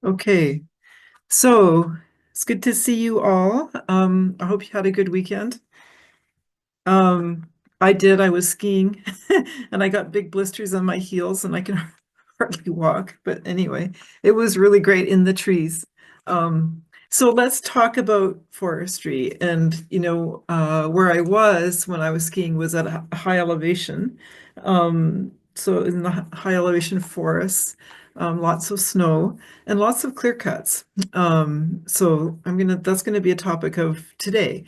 Okay, so it's good to see you all. I hope you had a good weekend. Um, I did. I was skiing and I got big blisters on my heels and I can hardly walk. But anyway, it was really great in the trees. So let's talk about forestry. And, where I was when I was skiing was at a high elevation. So in the high elevation forests, lots of snow and lots of clear cuts. So that's gonna be a topic of today,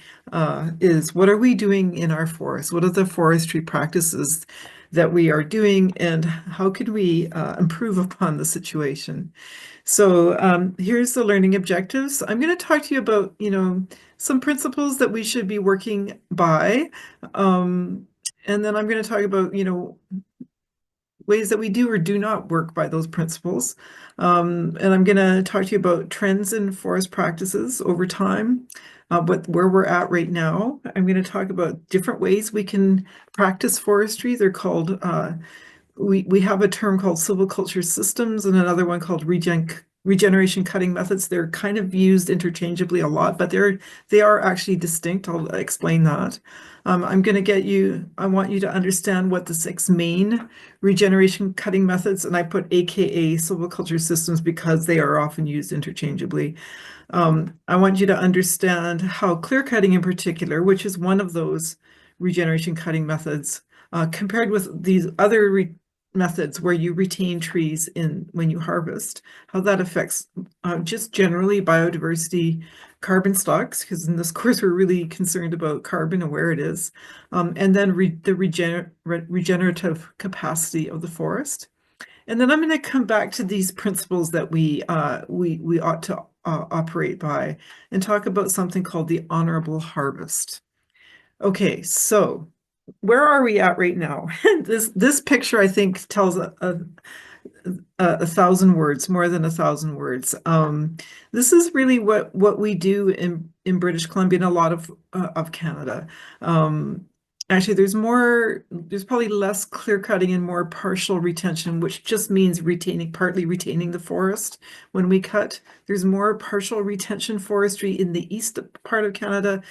is what are we doing in our forests? What are the forestry practices that we are doing, and how could we improve upon the situation? So here's the learning objectives. I'm going to talk to you about, some principles that we should be working by. Um, and then I'm going to talk about, ways that we do or do not work by those principles. And I'm going to talk to you about trends in forest practices over time, where we're at right now. I'm going to talk about different ways we can practice forestry. They're called, we have a term called silviculture systems and another one called regeneration cutting methods. They're kind of used interchangeably a lot, but they are actually distinct. I'll explain that. I want you to understand what the six main regeneration cutting methods, and I put AKA silviculture systems because they are often used interchangeably. I want you to understand how clear cutting in particular, which is one of those regeneration cutting methods, compared with these other methods where you retain trees in when you harvest, how that affects just generally biodiversity, carbon stocks, because in this course we're really concerned about carbon and where it is, and then the regenerative capacity of the forest. And then I'm going to come back to these principles that we ought to operate by and talk about something called the honorable harvest. Okay, so where are we at right now? This picture, I think, tells a thousand words, more than a thousand words. This is really what we do in British Columbia and a lot of Canada. Actually, there's probably less clear cutting and more partial retention, which just means partly retaining the forest when we cut. There's more partial retention forestry in the east part of Canada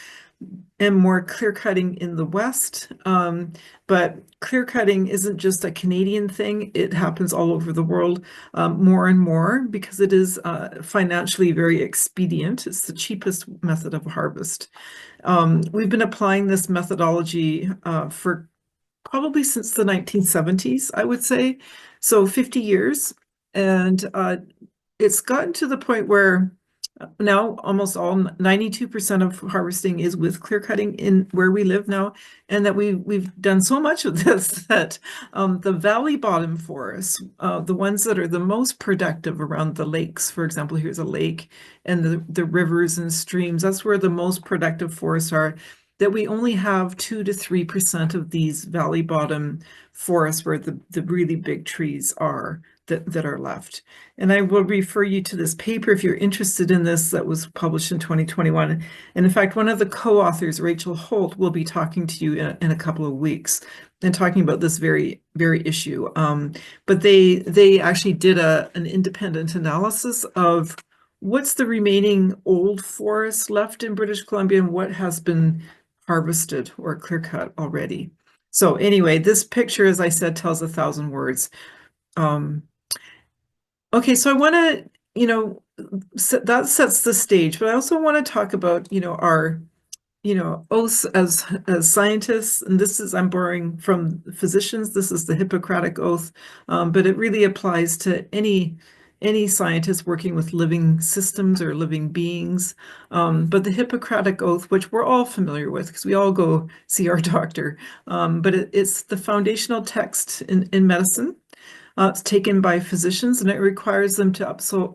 and more clear cutting in the West. But clear cutting isn't just a Canadian thing. It happens all over the world, more and more because it is financially very expedient. It's the cheapest method of harvest. We've been applying this methodology for probably since the 1970s, I would say. So 50 years. And it's gotten to the point where now almost all 92% of harvesting is with clear cutting in where we live now, and that we've done so much of this that the valley bottom forests, the ones that are the most productive around the lakes, for example, here's a lake, and the rivers and streams, that's where the most productive forests are, that we only have 2 to 3% of these valley bottom forests where the really big trees are that are left. And I will refer you to this paper if you're interested in this that was published in 2021. And in fact, one of the co-authors, Rachel Holt, will be talking to you in a couple of weeks and talking about this very, very issue. But they actually did an independent analysis of what's the remaining old forest left in British Columbia and what has been harvested or clear cut already. So anyway, this picture, as I said, tells 1,000 words. Okay, so I want to, that sets the stage, but I also want to talk about, our, oaths as scientists, and I'm borrowing from physicians. This is the Hippocratic Oath, but it really applies to any scientist working with living systems or living beings. But the Hippocratic Oath, which we're all familiar with because we all go see our doctor, but it's the foundational text in medicine. It's taken by physicians, and it requires them to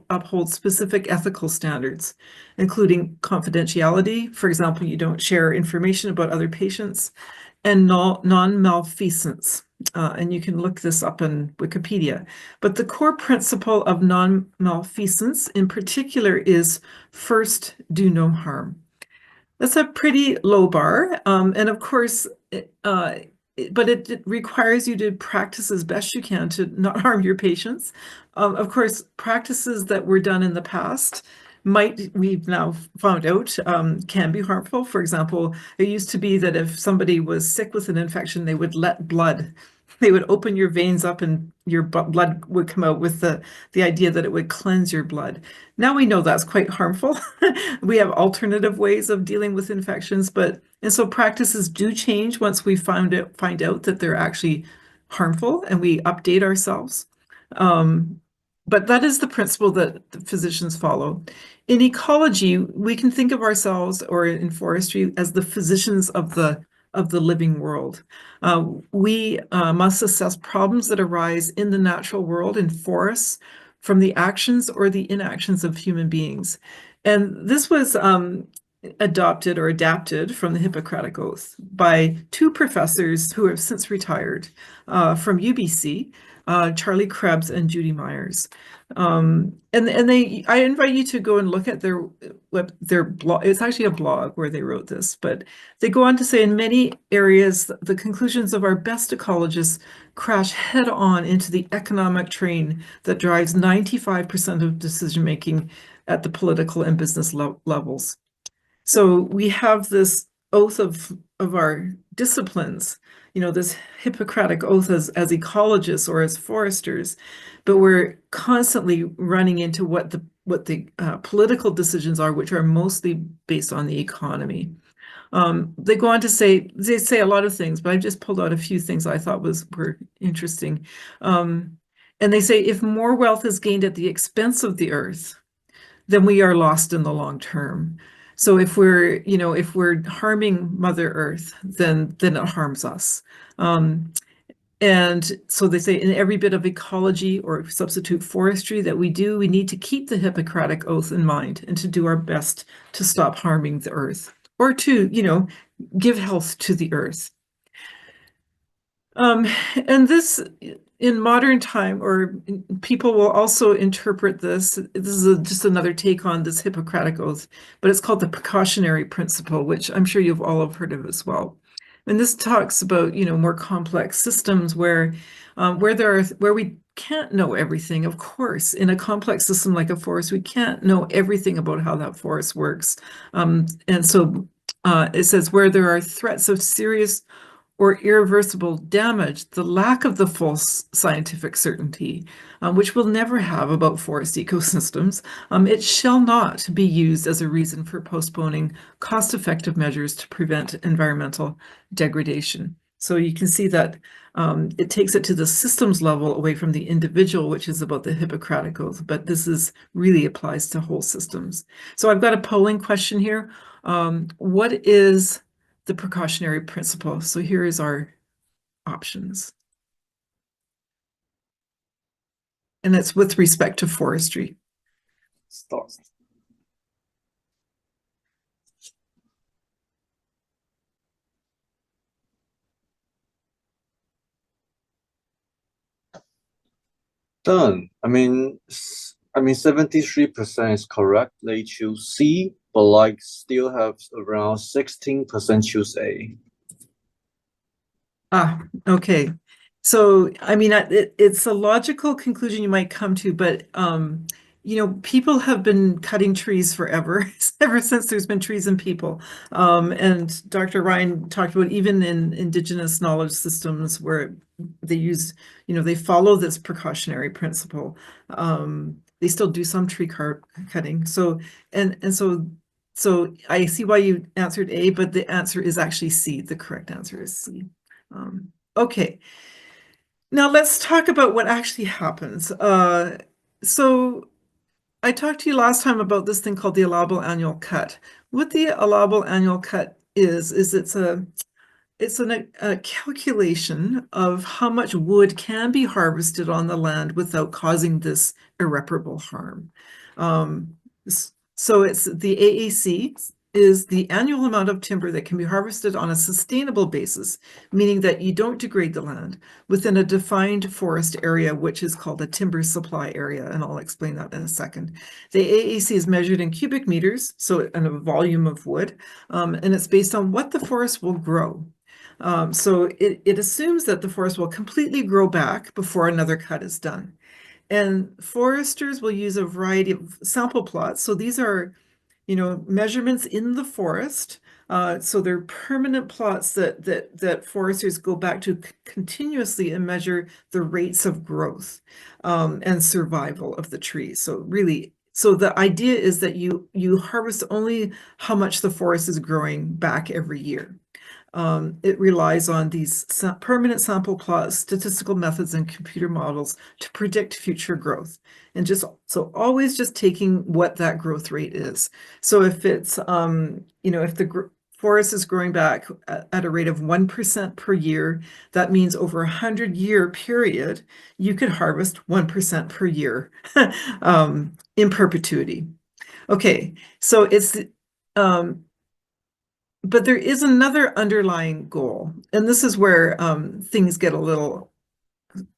uphold specific ethical standards, including confidentiality. For example, you don't share information about other patients, and non-malfeasance. And you can look this up in Wikipedia. But the core principle of non-malfeasance in particular is first, do no harm. That's a pretty low bar. And of course, but it requires you to practice as best you can to not harm your patients. Of course, practices that were done in the past we've now found out, can be harmful. For example, it used to be that if somebody was sick with an infection, they would let blood. They would open your veins up and your blood would come out with the idea that it would cleanse your blood. Now we know that's quite harmful. We have alternative ways of dealing with infections, and so practices do change once we find out that they're actually harmful and we update ourselves. But that is the principle that the physicians follow. In ecology, we can think of ourselves, or in forestry, as the physicians of the living world. We must assess problems that arise in the natural world, in forests, from the actions or the inactions of human beings. And this was adopted or adapted from the Hippocratic Oath by two professors who have since retired from UBC, Charlie Krebs and Judy Myers. I invite you to go and look at their blog. It's actually a blog where they wrote this, but they go on to say in many areas, the conclusions of our best ecologists crash head on into the economic train that drives 95% of decision making at the political and business levels. So we have this oath of our disciplines, this Hippocratic oath as ecologists or as foresters, but we're constantly running into what the political decisions are, which are mostly based on the economy. They go on to say a lot of things, but I've just pulled out a few things I thought were interesting. And they say if more wealth is gained at the expense of the earth, then we are lost in the long term. So if we're harming Mother Earth, then it harms us. And so they say in every bit of ecology or substitute forestry that we do, we need to keep the Hippocratic Oath in mind and to do our best to stop harming the earth or to, give health to the earth. And this, in modern time, or people will also interpret this. This is just another take on this Hippocratic Oath, but it's called the precautionary principle, which I'm sure you've all have heard of as well. And this talks about, more complex systems where we can't know everything. Of course, in a complex system like a forest, we can't know everything about how that forest works. And so it says where there are threats of serious or irreversible damage, the lack of the full scientific certainty, which we'll never have about forest ecosystems, it shall not be used as a reason for postponing cost-effective measures to prevent environmental degradation. So you can see that it takes it to the systems level away from the individual, which is about the Hippocratic Oath, but this really applies to whole systems. So I've got a polling question here. What is the precautionary principle? So here is our options. And it's with respect to forestry. Start. Done. I mean, 73% is correct. They choose C, but still have around 16% choose A. Okay. So, I mean, it's a logical conclusion you might come to, but people have been cutting trees forever, ever since there's been trees and people. And Dr. Ryan talked about even in indigenous knowledge systems where they use, they follow this precautionary principle. They still do some tree cutting. So I see why you answered A, but the answer is actually C. The correct answer is C. Okay. Now let's talk about what actually happens. So I talked to you last time about this thing called the allowable annual cut. What the allowable annual cut is it's a calculation of how much wood can be harvested on the land without causing this irreparable harm. So it's the AAC is the annual amount of timber that can be harvested on a sustainable basis, meaning that you don't degrade the land within a defined forest area, which is called a timber supply area, and I'll explain that in a second. The AAC is measured in cubic meters, so in a volume of wood, and it's based on what the forest will grow. So it assumes that the forest will completely grow back before another cut is done. And foresters will use a variety of sample plots. So these are, measurements in the forest. So they're permanent plots that foresters go back to continuously and measure the rates of growth and survival of the trees. So really, so the idea is that you harvest only how much the forest is growing back every year. It relies on these permanent sample plots, statistical methods, and computer models to predict future growth. And so always just taking what that growth rate is. So if it's, if the forest is growing back at a rate of 1% per year, that means over a 100-year period, you could harvest 1% per year in perpetuity. Okay, so but there is another underlying goal, and this is where things get a little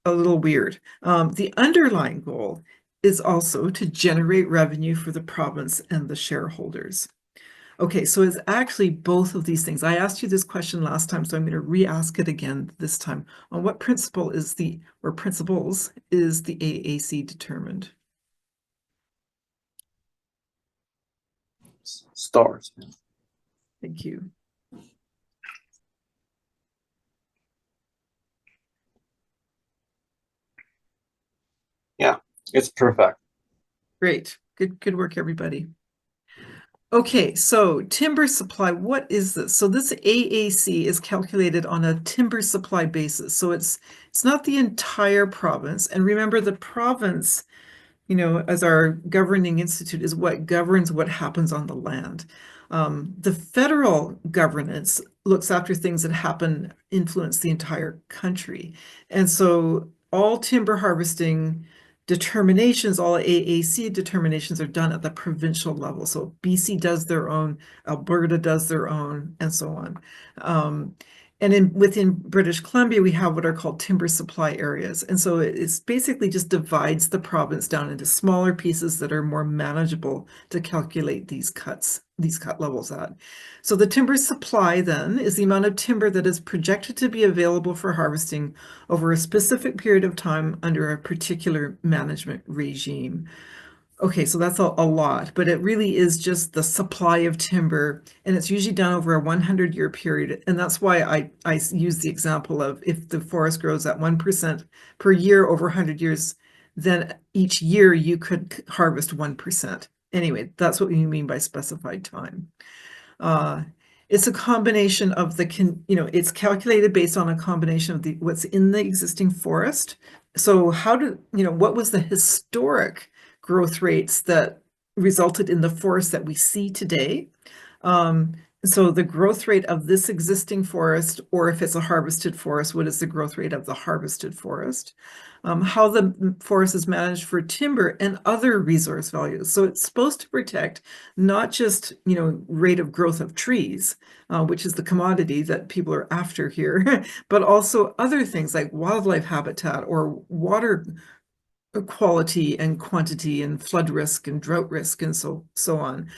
weird. The underlying goal is also to generate revenue for the province and the shareholders. Okay, so it's actually both of these things. I asked you this question last time, so I'm going to re-ask it again this time. On what principles is the AAC determined? Stars. Thank you. Yeah, it's perfect. Great. Good work, everybody. Okay, so timber supply, what is this? So this AAC is calculated on a timber supply basis. So it's not the entire province. And remember, the province, as our governing institute, is what governs what happens on the land. The federal governance looks after things that influence the entire country. And so all timber harvesting determinations, all AAC determinations are done at the provincial level. So BC does their own, Alberta does their own, and so on. And within British Columbia, we have what are called timber supply areas. And so it's basically just divides the province down into smaller pieces that are more manageable to calculate these cut levels at. So the timber supply then is the amount of timber that is projected to be available for harvesting over a specific period of time under a particular management regime. Okay, so that's a lot, but it really is just the supply of timber, and it's usually done over a 100-year period. And that's why I use the example of if the forest grows at 1% per year over 100 years, then each year you could harvest 1%. Anyway, that's what we mean by specified time. It's a combination of it's calculated based on a combination of what's in the existing forest. So what was the historic growth rates that resulted in the forest that we see today? So the growth rate of this existing forest, or if it's a harvested forest, what is the growth rate of the harvested forest? How the forest is managed for timber and other resource values. So it's supposed to protect not just, rate of growth of trees, which is the commodity that people are after here, but also other things like wildlife habitat or water quality and quantity and flood risk and drought risk and so on.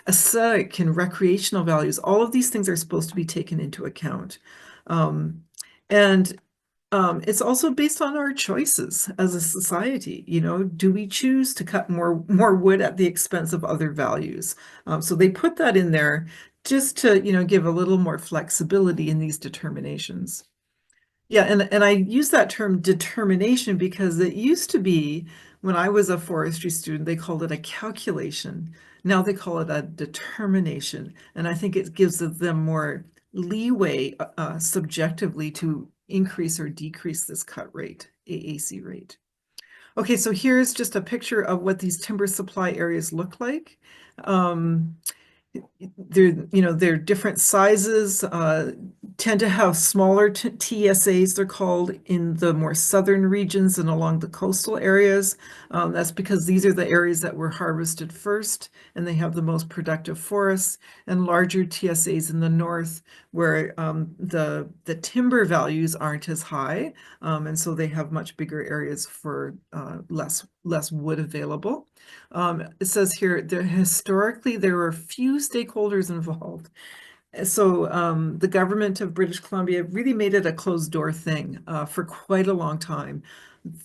Aesthetic and recreational values, all of these things are supposed to be taken into account. And it's also based on our choices as a society. Do we choose to cut more wood at the expense of other values? So they put that in there just to, give a little more flexibility in these determinations. Yeah, and I use that term determination because it used to be, when I was a forestry student, they called it a calculation. Now they call it a determination. And I think it gives them more leeway subjectively to increase or decrease this cut rate, AAC rate. Okay, so here's just a picture of what these timber supply areas look like. They're different sizes, tend to have smaller TSAs, they're called, in the more southern regions and along the coastal areas. That's because these are the areas that were harvested first, and they have the most productive forests, and larger TSAs in the north where the timber values aren't as high, and so they have much bigger areas for less wood available. It says here, historically, there were few stakeholders involved. So the government of British Columbia really made it a closed door thing for quite a long time.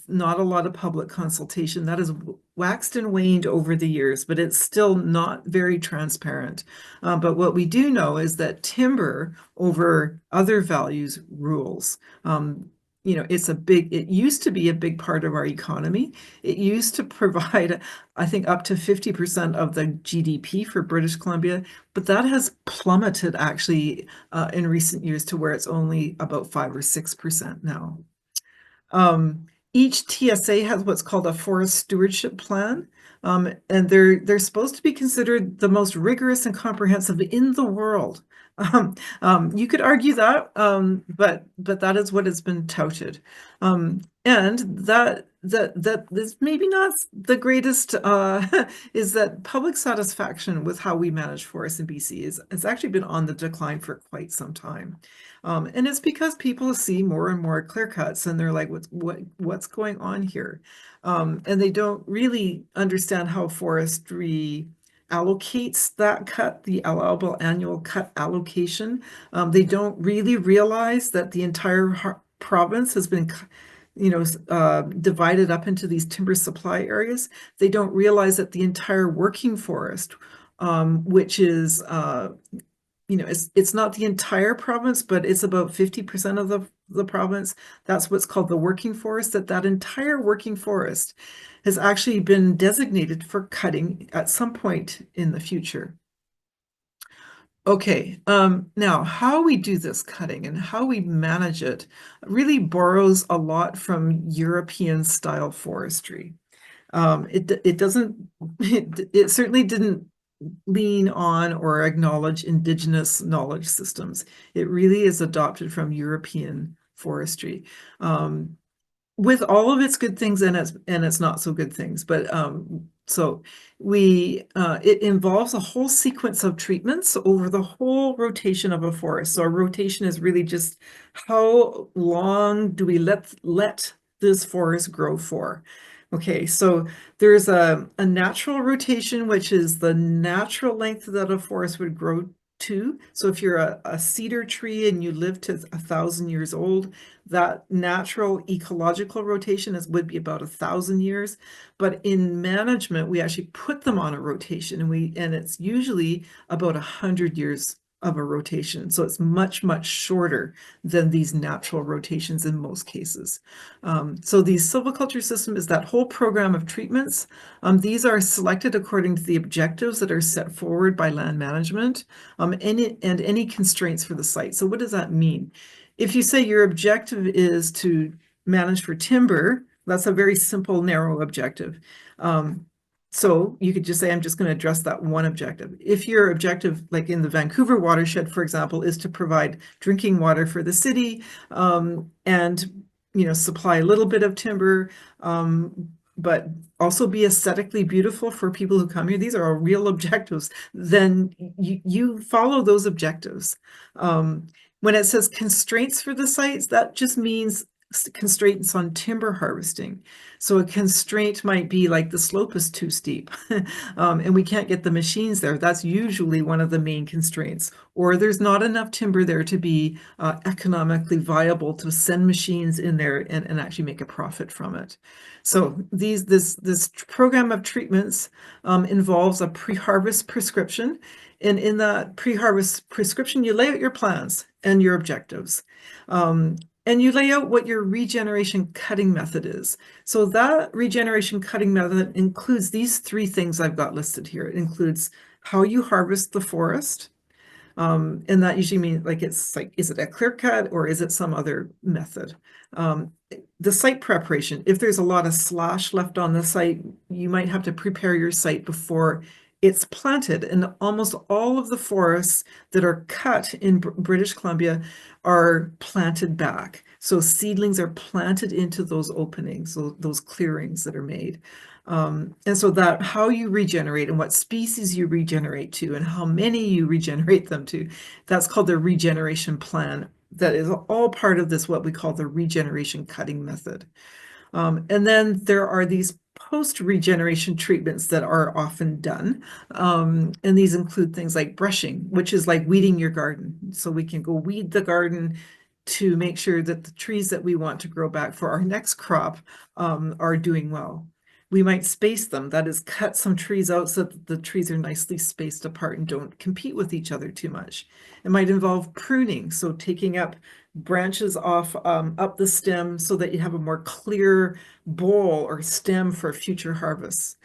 Not a lot of public consultation. That has waxed and waned over the years, but it's still not very transparent. But what we do know is that timber over other values rules. It used to be a big part of our economy. It used to provide, I think, up to 50% of the GDP for British Columbia, but that has plummeted actually in recent years to where it's only about 5 or 6% now. Um, each TSA has what's called a forest stewardship plan, and they're supposed to be considered the most rigorous and comprehensive in the world. You could argue that, but that is what has been touted, and that is maybe not the greatest. Is that public satisfaction with how we manage forests in BC is has actually been on the decline for quite some time. And it's because people see more and more clear cuts and they're like, what's going on here? And they don't really understand how forestry allocates that cut, the allowable annual cut allocation. They don't really realize that the entire province has been divided up into these timber supply areas. They don't realize that the entire working forest, which is it's not the entire province, but it's about 50% of the province. That's what's called the working forest, that entire working forest has actually been designated for cutting at some point in the future. Okay, now how we do this cutting and how we manage it really borrows a lot from European style forestry. It doesn't, it certainly didn't lean on or acknowledge indigenous knowledge systems. It really is adopted from European forestry. With all of its good things and its not so good things. But so it involves a whole sequence of treatments over the whole rotation of a forest. So a rotation is really just how long do we let this forest grow for? Okay, so there's a natural rotation, which is the natural length that a forest would grow to. So if you're a cedar tree and you live to 1,000 years old, that natural ecological rotation would be about 1,000 years. But in management, we actually put them on a rotation, and it's usually about 100 years of a rotation. So it's much, much shorter than these natural rotations in most cases. So the silviculture system is that whole program of treatments. These are selected according to the objectives that are set forward by land management, and any constraints for the site. So what does that mean? If you say your objective is to manage for timber, that's a very simple, narrow objective. So you could just say, I'm just going to address that one objective. If your objective, like in the Vancouver watershed, for example, is to provide drinking water for the city, and supply a little bit of timber, but also be aesthetically beautiful for people who come here, these are all real objectives, then you follow those objectives. When it says constraints for the sites, that just means constraints on timber harvesting. So a constraint might be like the slope is too steep, and we can't get the machines there. That's usually one of the main constraints. Or there's not enough timber there to be economically viable to send machines in there and actually make a profit from it. So this program of treatments involves a pre-harvest prescription. And in that pre-harvest prescription, you lay out your plans and your objectives. And you lay out what your regeneration cutting method is. So that regeneration cutting method includes these three things I've got listed here. It includes how you harvest the forest. And that usually means it's like, is it a clear cut or is it some other method? The site preparation, if there's a lot of slash left on the site, you might have to prepare your site before it's planted. And almost all of the forests that are cut in British Columbia are planted back. So seedlings are planted into those openings, those clearings that are made. And so that how you regenerate and what species you regenerate to and how many you regenerate them to, that's called the regeneration plan. That is all part of this, what we call the regeneration cutting method. And then there are these post-regeneration treatments that are often done. And these include things like brushing, which is like weeding your garden. So we can go weed the garden to make sure that the trees that we want to grow back for our next crop are doing well. We might space them, that is, cut some trees out so that the trees are nicely spaced apart and don't compete with each other too much. It might involve pruning, so taking up branches off up the stem so that you have a more clear bole or stem for future harvests.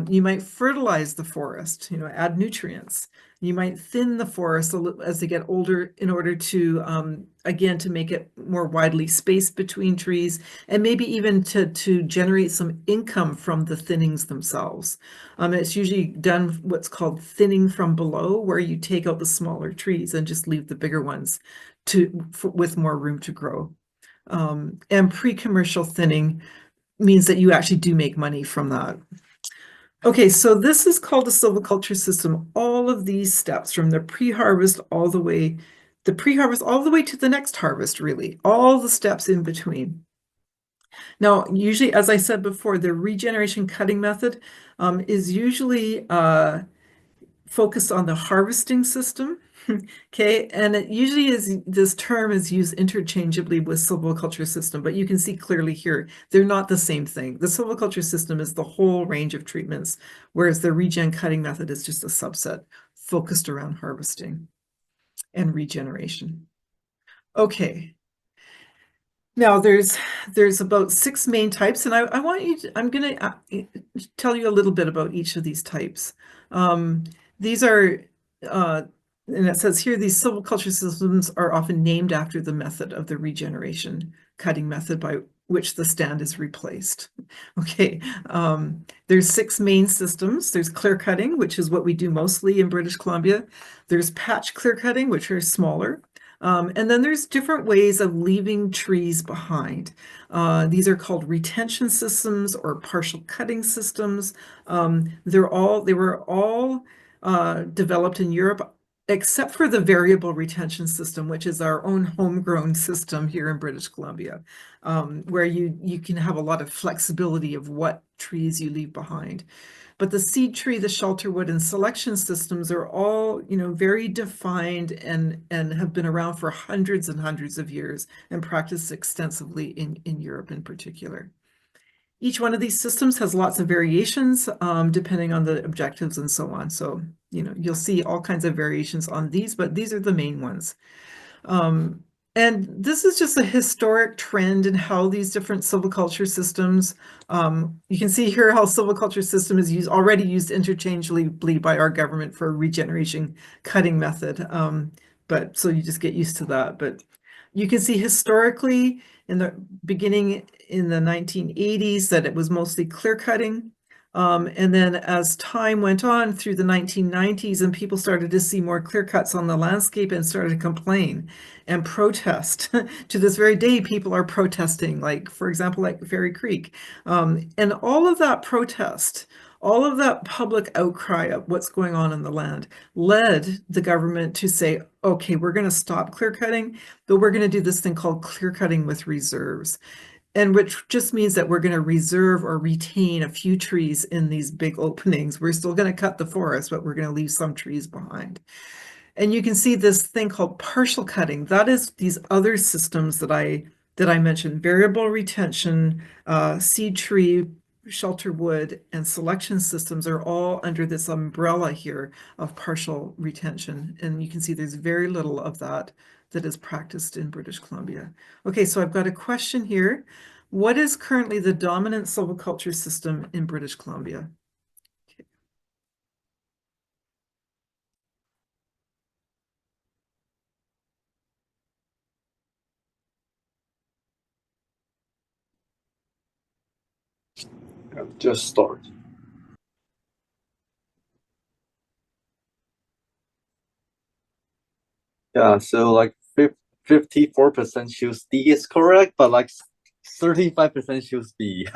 You might fertilize the forest, add nutrients. You might thin the forest as they get older in order to, again, to make it more widely spaced between trees, and maybe even to generate some income from the thinnings themselves. It's usually done what's called thinning from below, where you take out the smaller trees and just leave the bigger ones with more room to grow. And pre-commercial thinning means that you actually do make money from that. Okay, so this is called a silviculture system. All of these steps from the pre-harvest all the way to the next harvest, really, all the steps in between. Now, usually, as I said before, the regeneration cutting method is usually focused on the harvesting system. Okay, and it usually this term is used interchangeably with silviculture system, but you can see clearly here, they're not the same thing. The silviculture system is the whole range of treatments, whereas the regen cutting method is just a subset focused around harvesting and regeneration. Okay. Now there's about 6 main types, and I want you to, I'm going to tell you a little bit about each of these types. These are and it says here, these silviculture systems are often named after the method of the regeneration cutting method by which the stand is replaced. Okay, there's 6 main systems. There's clear cutting, which is what we do mostly in British Columbia. There's patch clear cutting, which are smaller. And then there's different ways of leaving trees behind. These are called retention systems or partial cutting systems. They were all developed in Europe, except for the variable retention system, which is our own homegrown system here in British Columbia, where you can have a lot of flexibility of what trees you leave behind. But the seed tree, the shelterwood, and selection systems are all, very defined and have been around for hundreds and hundreds of years and practiced extensively in Europe in particular. Each one of these systems has lots of variations depending on the objectives and so on. So, you'll see all kinds of variations on these, but these are the main ones. And this is just a historic trend in how these different silviculture systems, you can see here how silviculture system is already used interchangeably by our government for regeneration cutting method. But so you just get used to that. But you can see historically in the beginning in the 1980s that it was mostly clear cutting. And then as time went on through the 1990s and people started to see more clear cuts on the landscape and started to complain and protest. To this very day, people are protesting, like, for example, like Fairy Creek. And all of that protest, all of that public outcry of what's going on in the land led the government to say, okay, we're going to stop clear cutting, but we're going to do this thing called clear cutting with reserves. And which just means that we're going to reserve or retain a few trees in these big openings. We're still going to cut the forest, but we're going to leave some trees behind. And you can see this thing called partial cutting. That is these other systems that I mentioned: variable retention, seed tree, shelter wood, and selection systems are all under this umbrella here of partial retention. And you can see there's very little of that is practiced in British Columbia. Okay, so I've got a question here. What is currently the dominant silviculture system in British Columbia? Just start. Yeah, so like 54% choose D is correct, but like 35% choose B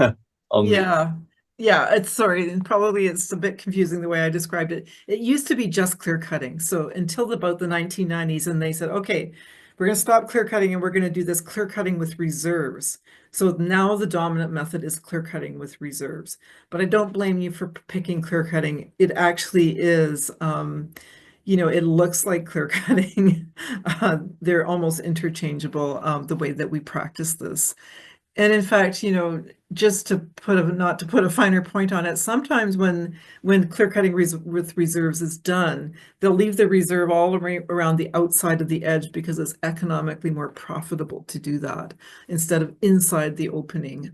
only. Yeah, it's and probably it's a bit confusing the way I described it. It used to be just clear cutting. So until about the 1990s, and they said, okay, We're going to stop clear cutting and we're going to do this clear cutting with reserves. So now the dominant method is clear cutting with reserves. But I don't blame you for picking clear cutting. It actually is, it looks like clear cutting. They're almost interchangeable, the way that we practice this. And in fact, just to not to put a finer point on it, sometimes when clear cutting with reserves is done, they'll leave the reserve all around the outside of the edge because it's economically more profitable to do that instead of inside the opening.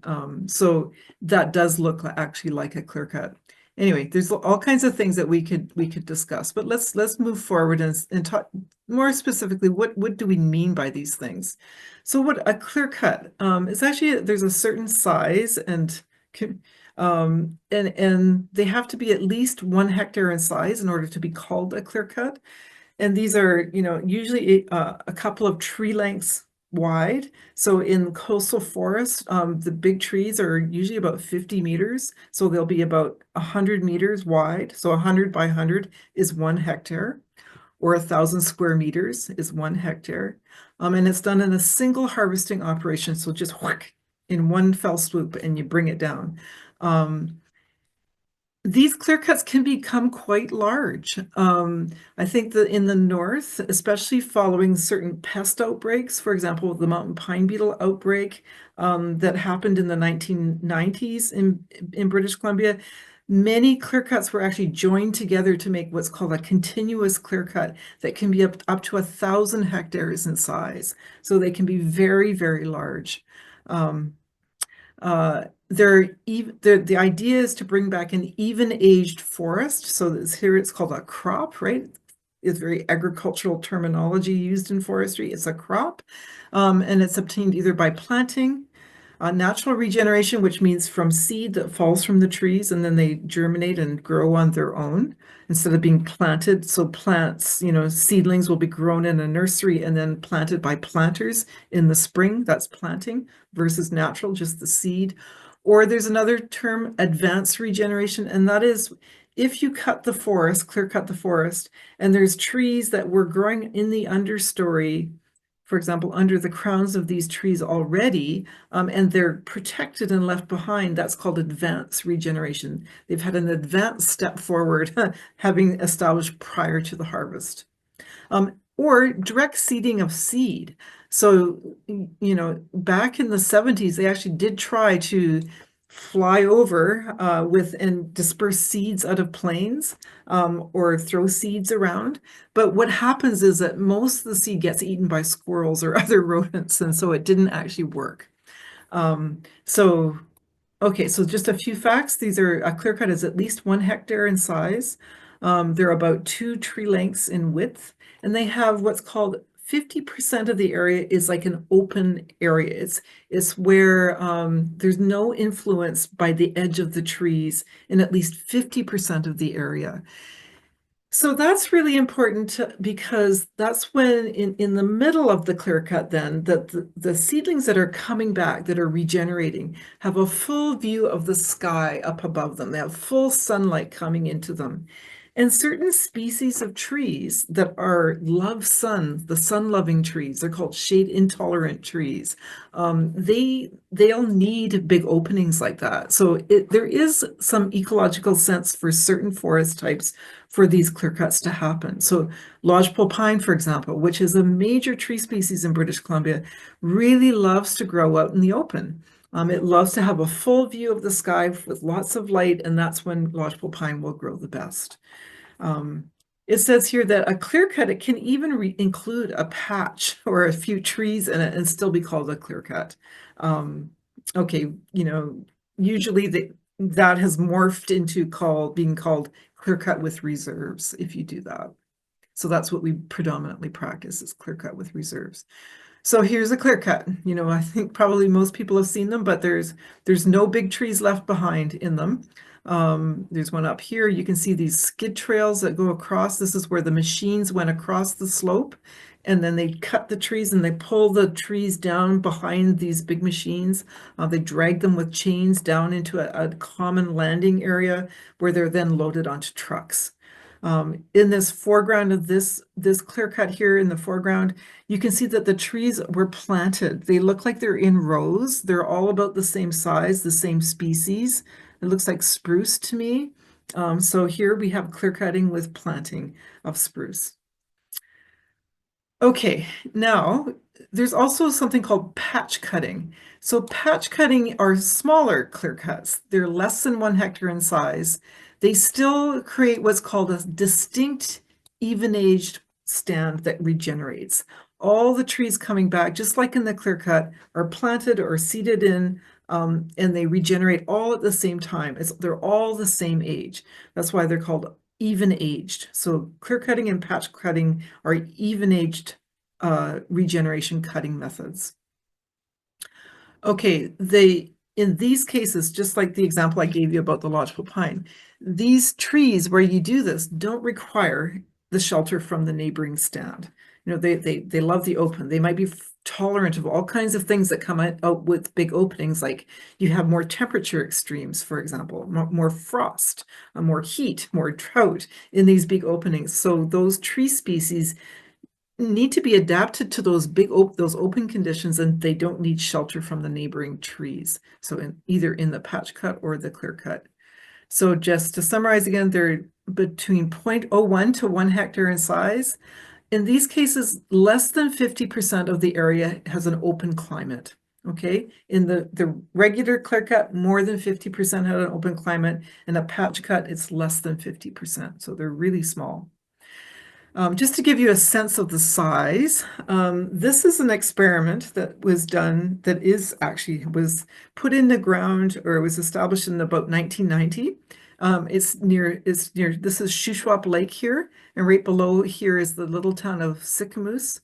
So that does look actually like a clear cut. Anyway, there's all kinds of things that we could discuss, but let's move forward and talk more specifically. What do we mean by these things? So what a clear cut is actually, there's a certain size and they have to be at least 1 hectare in size in order to be called a clear cut. And these are, usually a couple of tree lengths wide. So in coastal forests, the big trees are usually about 50 meters. So they'll be about 100 meters wide. So 100 by 100 is 1 hectare, or 1,000 square meters is 1 hectare. And it's done in a single harvesting operation. So just whack in one fell swoop and you bring it down. These clear cuts can become quite large. I think that in the north, especially following certain pest outbreaks, for example, the mountain pine beetle outbreak that happened in the 1990s in British Columbia, many clear cuts were actually joined together to make what's called a continuous clear cut that can be up to 1,000 hectares in size. So they can be very, very large. The idea is to bring back an even-aged forest. So here it's called a crop, right? It's very agricultural terminology used in forestry. It's a crop, and it's obtained either by planting, natural regeneration, which means from seed that falls from the trees and then they germinate and grow on their own instead of being planted. So plants, seedlings will be grown in a nursery and then planted by planters in the spring. That's planting versus natural, just the seed. Or there's another term, advanced regeneration, and that is if you cut the forest, clear cut the forest, and there's trees that were growing in the understory, for example, under the crowns of these trees already, and they're protected and left behind, that's called advanced regeneration. They've had an advanced step forward, having established prior to the harvest. Or direct seeding of seed. So, back in the 70s, they actually did try to fly over and disperse seeds out of planes or throw seeds around. But what happens is that most of the seed gets eaten by squirrels or other rodents, and so it didn't actually work. Okay, so just a few facts. A clear cut is at least 1 hectare in size. They're about 2 tree lengths in width, and they have what's called 50% of the area is like an open area. It's where there's no influence by the edge of the trees in at least 50% of the area. So that's really important because that's when in the middle of the clear cut then that the seedlings that are coming back, that are regenerating, have a full view of the sky up above them. They have full sunlight coming into them. And certain species of trees that love sun, the sun-loving trees, they're called shade-intolerant trees. They'll need big openings like that. So there is some ecological sense for certain forest types for these clear cuts to happen. So lodgepole pine, for example, which is a major tree species in British Columbia, really loves to grow out in the open. It loves to have a full view of the sky with lots of light, and that's when lodgepole pine will grow the best. It says here that a clear cut, it can even include a patch or a few trees in it and still be called a clear cut. Okay, usually that has morphed into being called clear cut with reserves if you do that. So that's what we predominantly practice, is clear cut with reserves. So here's a clear cut. I think probably most people have seen them, but there's no big trees left behind in them. There's one up here. You can see these skid trails that go across. This is where the machines went across the slope, and then they cut the trees and they pull the trees down behind these big machines. They drag them with chains down into a common landing area where they're then loaded onto trucks. In this foreground of this clear cut here in the foreground, you can see that the trees were planted. They look like they're in rows. They're all about the same size, the same species. It looks like spruce to me. So here we have clear cutting with planting of spruce. Okay, now there's also something called patch cutting. So patch cutting are smaller clear cuts. They're less than 1 hectare in size. They still create what's called a distinct even-aged stand that regenerates. All the trees coming back, just like in the clear cut, are planted or seeded in, and they regenerate all at the same time. They're all the same age. That's why they're called even aged. So clear cutting and patch cutting are even aged regeneration cutting methods. Okay, in these cases, just like the example I gave you about the lodgepole pine, these trees where you do this don't require the shelter from the neighboring stand. You know, they love the open. They might be tolerant of all kinds of things that come out with big openings, like you have more temperature extremes, for example, more frost, more heat, more drought in these big openings. So those tree species need to be adapted to those those open conditions, and they don't need shelter from the neighboring trees. So either in the patch cut or the clear cut. So just to summarize again, they're between 0.01 to 1 hectare in size. In these cases, less than 50% of the area has an open climate. Okay, in the regular clear cut, more than 50% had an open climate. In a patch cut, it's less than 50%. So they're really small. Just to give you a sense of the size, this is an experiment that was done that was put in the ground, or was established in about 1990. This is Shuswap Lake here, and right below here is the little town of Sicamous.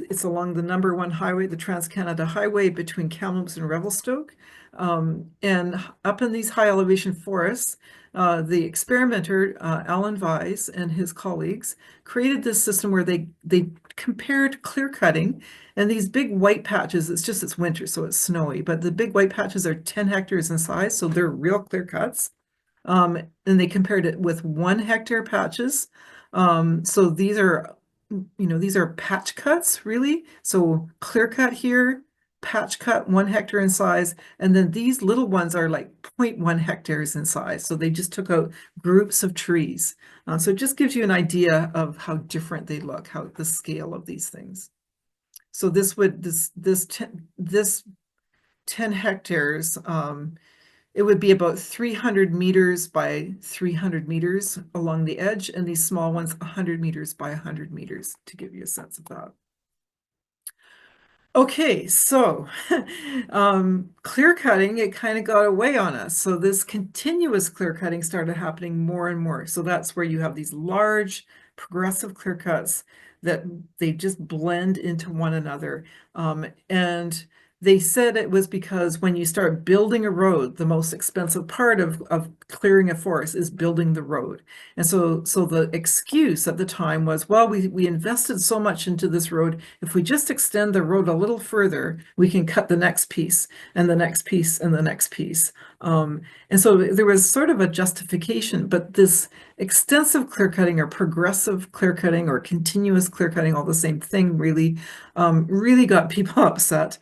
It's along the #1 highway, the Trans-Canada Highway between Kamloops and Revelstoke. And up in these high elevation forests, the experimenter, Alan Weiss, and his colleagues created this system where they compared clear cutting, and these big white patches, it's winter, so it's snowy, but the big white patches are 10 hectares in size, so they're real clear cuts. And they compared it with 1 hectare patches. So these are patch cuts, really. So clear cut here, patch cut 1 hectare in size, and then these little ones are like 0.1 hectares in size. So they just took out groups of trees. So it just gives you an idea of how different they look, how the scale of these things. So this 10 hectares, it would be about 300 meters by 300 meters along the edge, and these small ones 100 meters by 100 meters, to give you a sense of that. Okay, so clear cutting, it kind of got away on us. So this continuous clear cutting started happening more and more. So that's where you have these large progressive clear cuts that they just blend into one another. And they said it was because when you start building a road, the most expensive part of clearing a forest is building the road. And so the excuse at the time was, well, we invested so much into this road. If we just extend the road a little further, we can cut the next piece and the next piece and the next piece. And so there was sort of a justification, but this extensive clear cutting or progressive clear cutting or continuous clear cutting, all the same thing, really, really got people upset.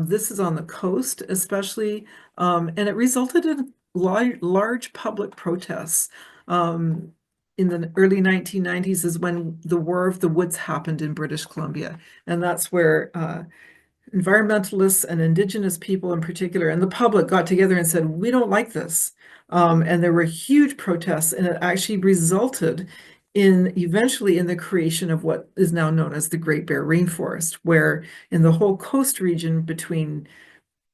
This is on the coast, especially, and it resulted in large public protests. In the early 1990s is when the War of the Woods happened in British Columbia, and that's where environmentalists and Indigenous people in particular, and the public got together and said, we don't like this. And there were huge protests, and it actually resulted eventually in the creation of what is now known as the Great Bear Rainforest, where in the whole coast region between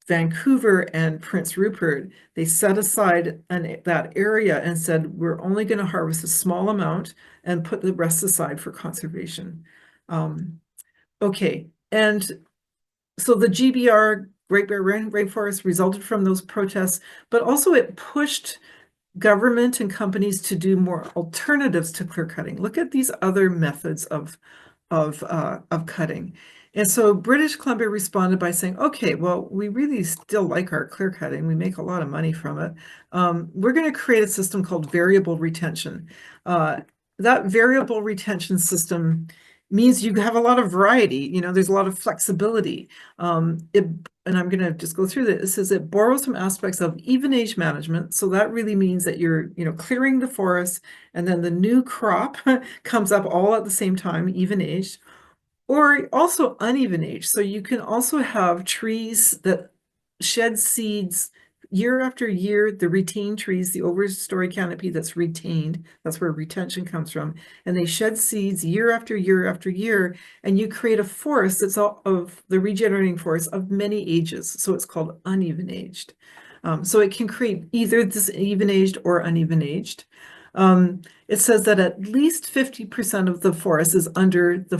Vancouver and Prince Rupert, they set aside that area and said, we're only going to harvest a small amount and put the rest aside for conservation. Okay, and so the GBR, Great Bear Rainforest, resulted from those protests, but also it pushed government and companies to do more alternatives to clear cutting. Look at these other methods of cutting. And so British Columbia responded by saying, okay, well, we really still like our clear cutting. We make a lot of money from it. We're going to create a system called variable retention. That variable retention system means you have a lot of variety. There's a lot of flexibility. And I'm going to just go through this. It says it borrows from aspects of even age management. So that really means that you're, clearing the forest and then the new crop comes up all at the same time, even aged, or also uneven age. So you can also have trees that shed seeds year after year, the retained trees, the overstory canopy that's retained, that's where retention comes from, and they shed seeds year after year after year, and you create a forest that's all of the regenerating forest of many ages. So it's called uneven aged. So it can create either this even aged or uneven aged. It says that at least 50% of the forest is under the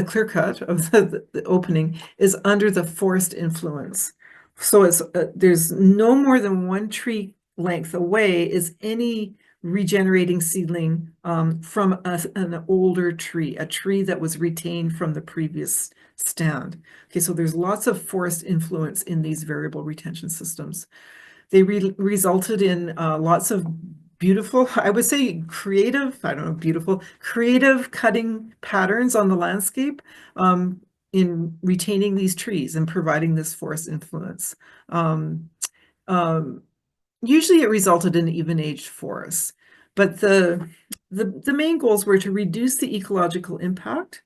clear cut of the opening is under the forest influence. So there's no more than one tree length away is any regenerating seedling from an older tree, a tree that was retained from the previous stand. Okay, so there's lots of forest influence in these variable retention systems. They resulted in lots of beautiful, I would say creative, I don't know, beautiful, creative cutting patterns on the landscape in retaining these trees and providing this forest influence. Um, um, Usually it resulted in even-aged forests, but the main goals were to reduce the ecological impact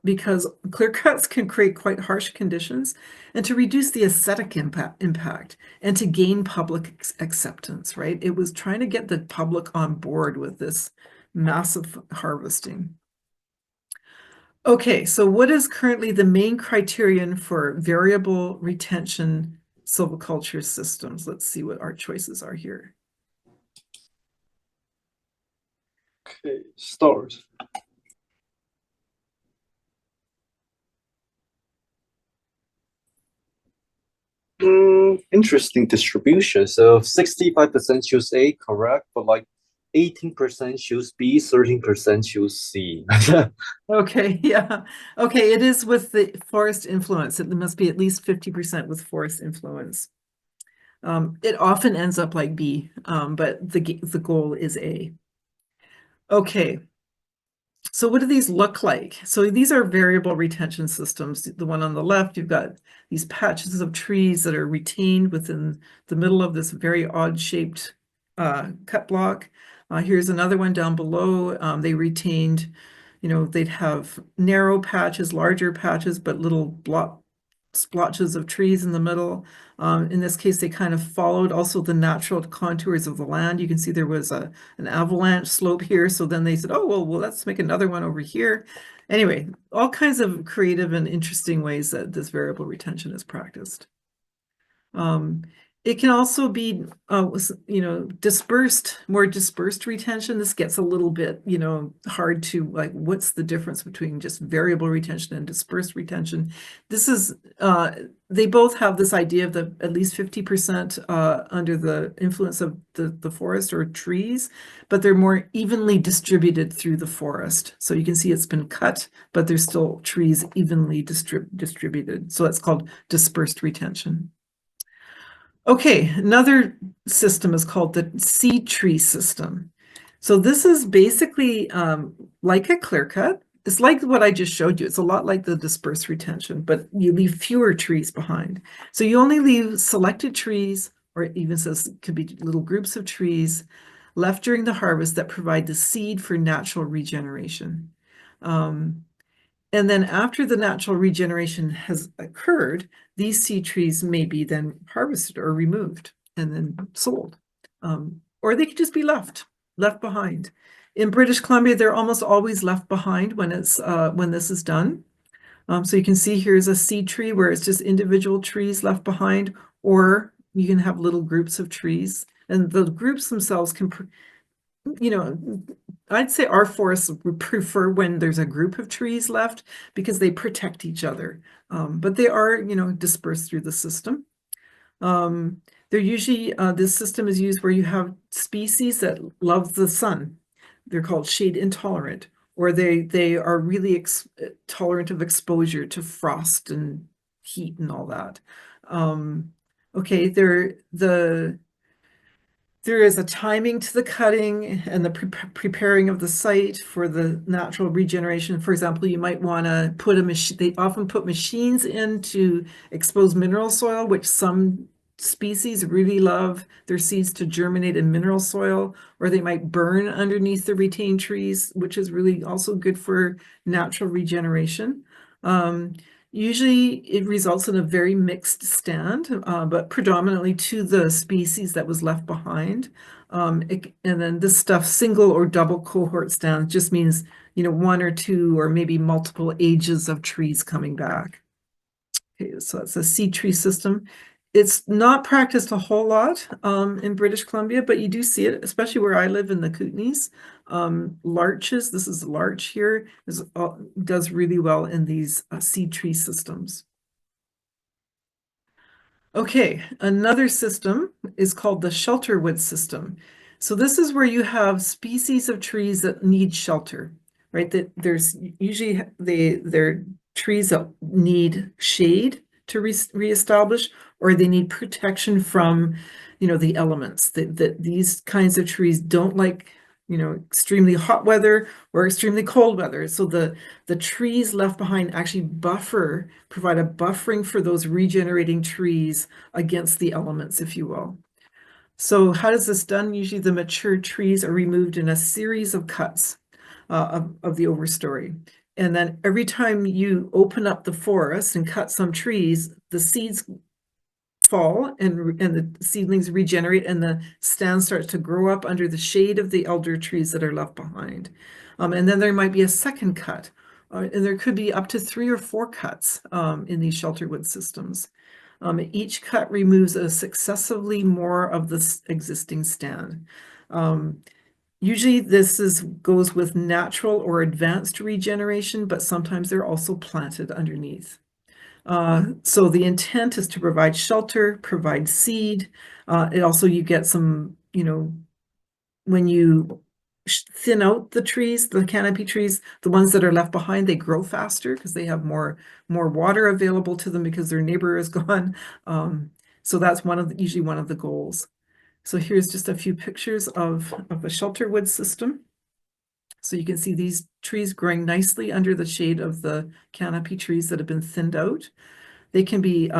because clear cuts can create quite harsh conditions, and to reduce the aesthetic impact and to gain public acceptance, right? It was trying to get the public on board with this massive harvesting. Okay, so what is currently the main criterion for variable retention silviculture systems? Let's see what our choices are here. Okay, start. Interesting distribution. So 65% choose A, correct, but like 18% choose B, 13% choose C. Okay, yeah. Okay, it is with the forest influence. It must be at least 50% with forest influence. It often ends up like B, but the goal is A. Okay, so what do these look like? So these are variable retention systems. The one on the left, you've got these patches of trees that are retained within the middle of this very odd-shaped cut block. Here's another one down below. They retained, they'd have narrow patches, larger patches, but little splotches of trees in the middle. In this case, they kind of followed also the natural contours of the land. You can see there was an avalanche slope here. So then they said, oh, well, let's make another one over here. Anyway, all kinds of creative and interesting ways that this variable retention is practiced. It can also be, more dispersed retention. This gets a little bit, hard to like, what's the difference between just variable retention and dispersed retention? This is, they both have this idea of at least 50% under the influence of the forest or trees, but they're more evenly distributed through the forest. So you can see it's been cut, but there's still trees evenly distributed. So it's called dispersed retention. Okay, another system is called the seed tree system. So this is basically like a clear cut. It's like what I just showed you. It's a lot like the dispersed retention, but you leave fewer trees behind. So you only leave selected trees, or it even says it could be little groups of trees left during the harvest that provide the seed for natural regeneration. And then after the natural regeneration has occurred, these seed trees may be then harvested or removed and then sold. Or they could just be left behind. In British Columbia, they're almost always left behind when this is done. So you can see here's a seed tree where it's just individual trees left behind, or you can have little groups of trees. And the groups themselves can, I'd say our forests would prefer when there's a group of trees left because they protect each other. But they are, dispersed through the system. They're usually, this system is used where you have species that love the sun. They're called shade intolerant, or they are really tolerant of exposure to frost and heat and all that. Okay, there is a timing to the cutting and the preparing of the site for the natural regeneration. For example, you might want to put a machine, they often put machines in to expose mineral soil, which some species really love their seeds to germinate in mineral soil, or they might burn underneath the retained trees, which is really also good for natural regeneration. Usually it results in a very mixed stand, but predominantly to the species that was left behind. And then this stuff, single or double cohort stands, just means, one or two or maybe multiple ages of trees coming back. Okay, so it's a seed tree system. It's not practiced a whole lot in British Columbia, but you do see it, especially where I live in the Kootenays. Larches, this is larch here, does really well in these seed tree systems. Okay, another system is called the shelter wood system. So this is where you have species of trees that need shelter, right? That there's usually they're trees that need shade to reestablish, or they need protection from, the elements. That these kinds of trees don't like, extremely hot weather or extremely cold weather. So the trees left behind actually provide a buffering for those regenerating trees against the elements, if you will. So how is this done? Usually the mature trees are removed in a series of cuts of the overstory. And then every time you open up the forest and cut some trees, the seeds fall and the seedlings regenerate and the stand starts to grow up under the shade of the elder trees that are left behind. And then there might be a second cut, and there could be up to 3 or 4 cuts in these shelter wood systems. Each cut removes successively more of the existing stand. Usually this goes with natural or advanced regeneration, but sometimes they're also planted underneath. So the intent is to provide shelter, provide seed. It also, you get some, when you thin out the trees, the canopy trees, the ones that are left behind, they grow faster because they have more water available to them because their neighbor is gone. So that's usually one of the goals. So here's just a few pictures of a shelter wood system. So you can see these trees growing nicely under the shade of the canopy trees that have been thinned out. They can be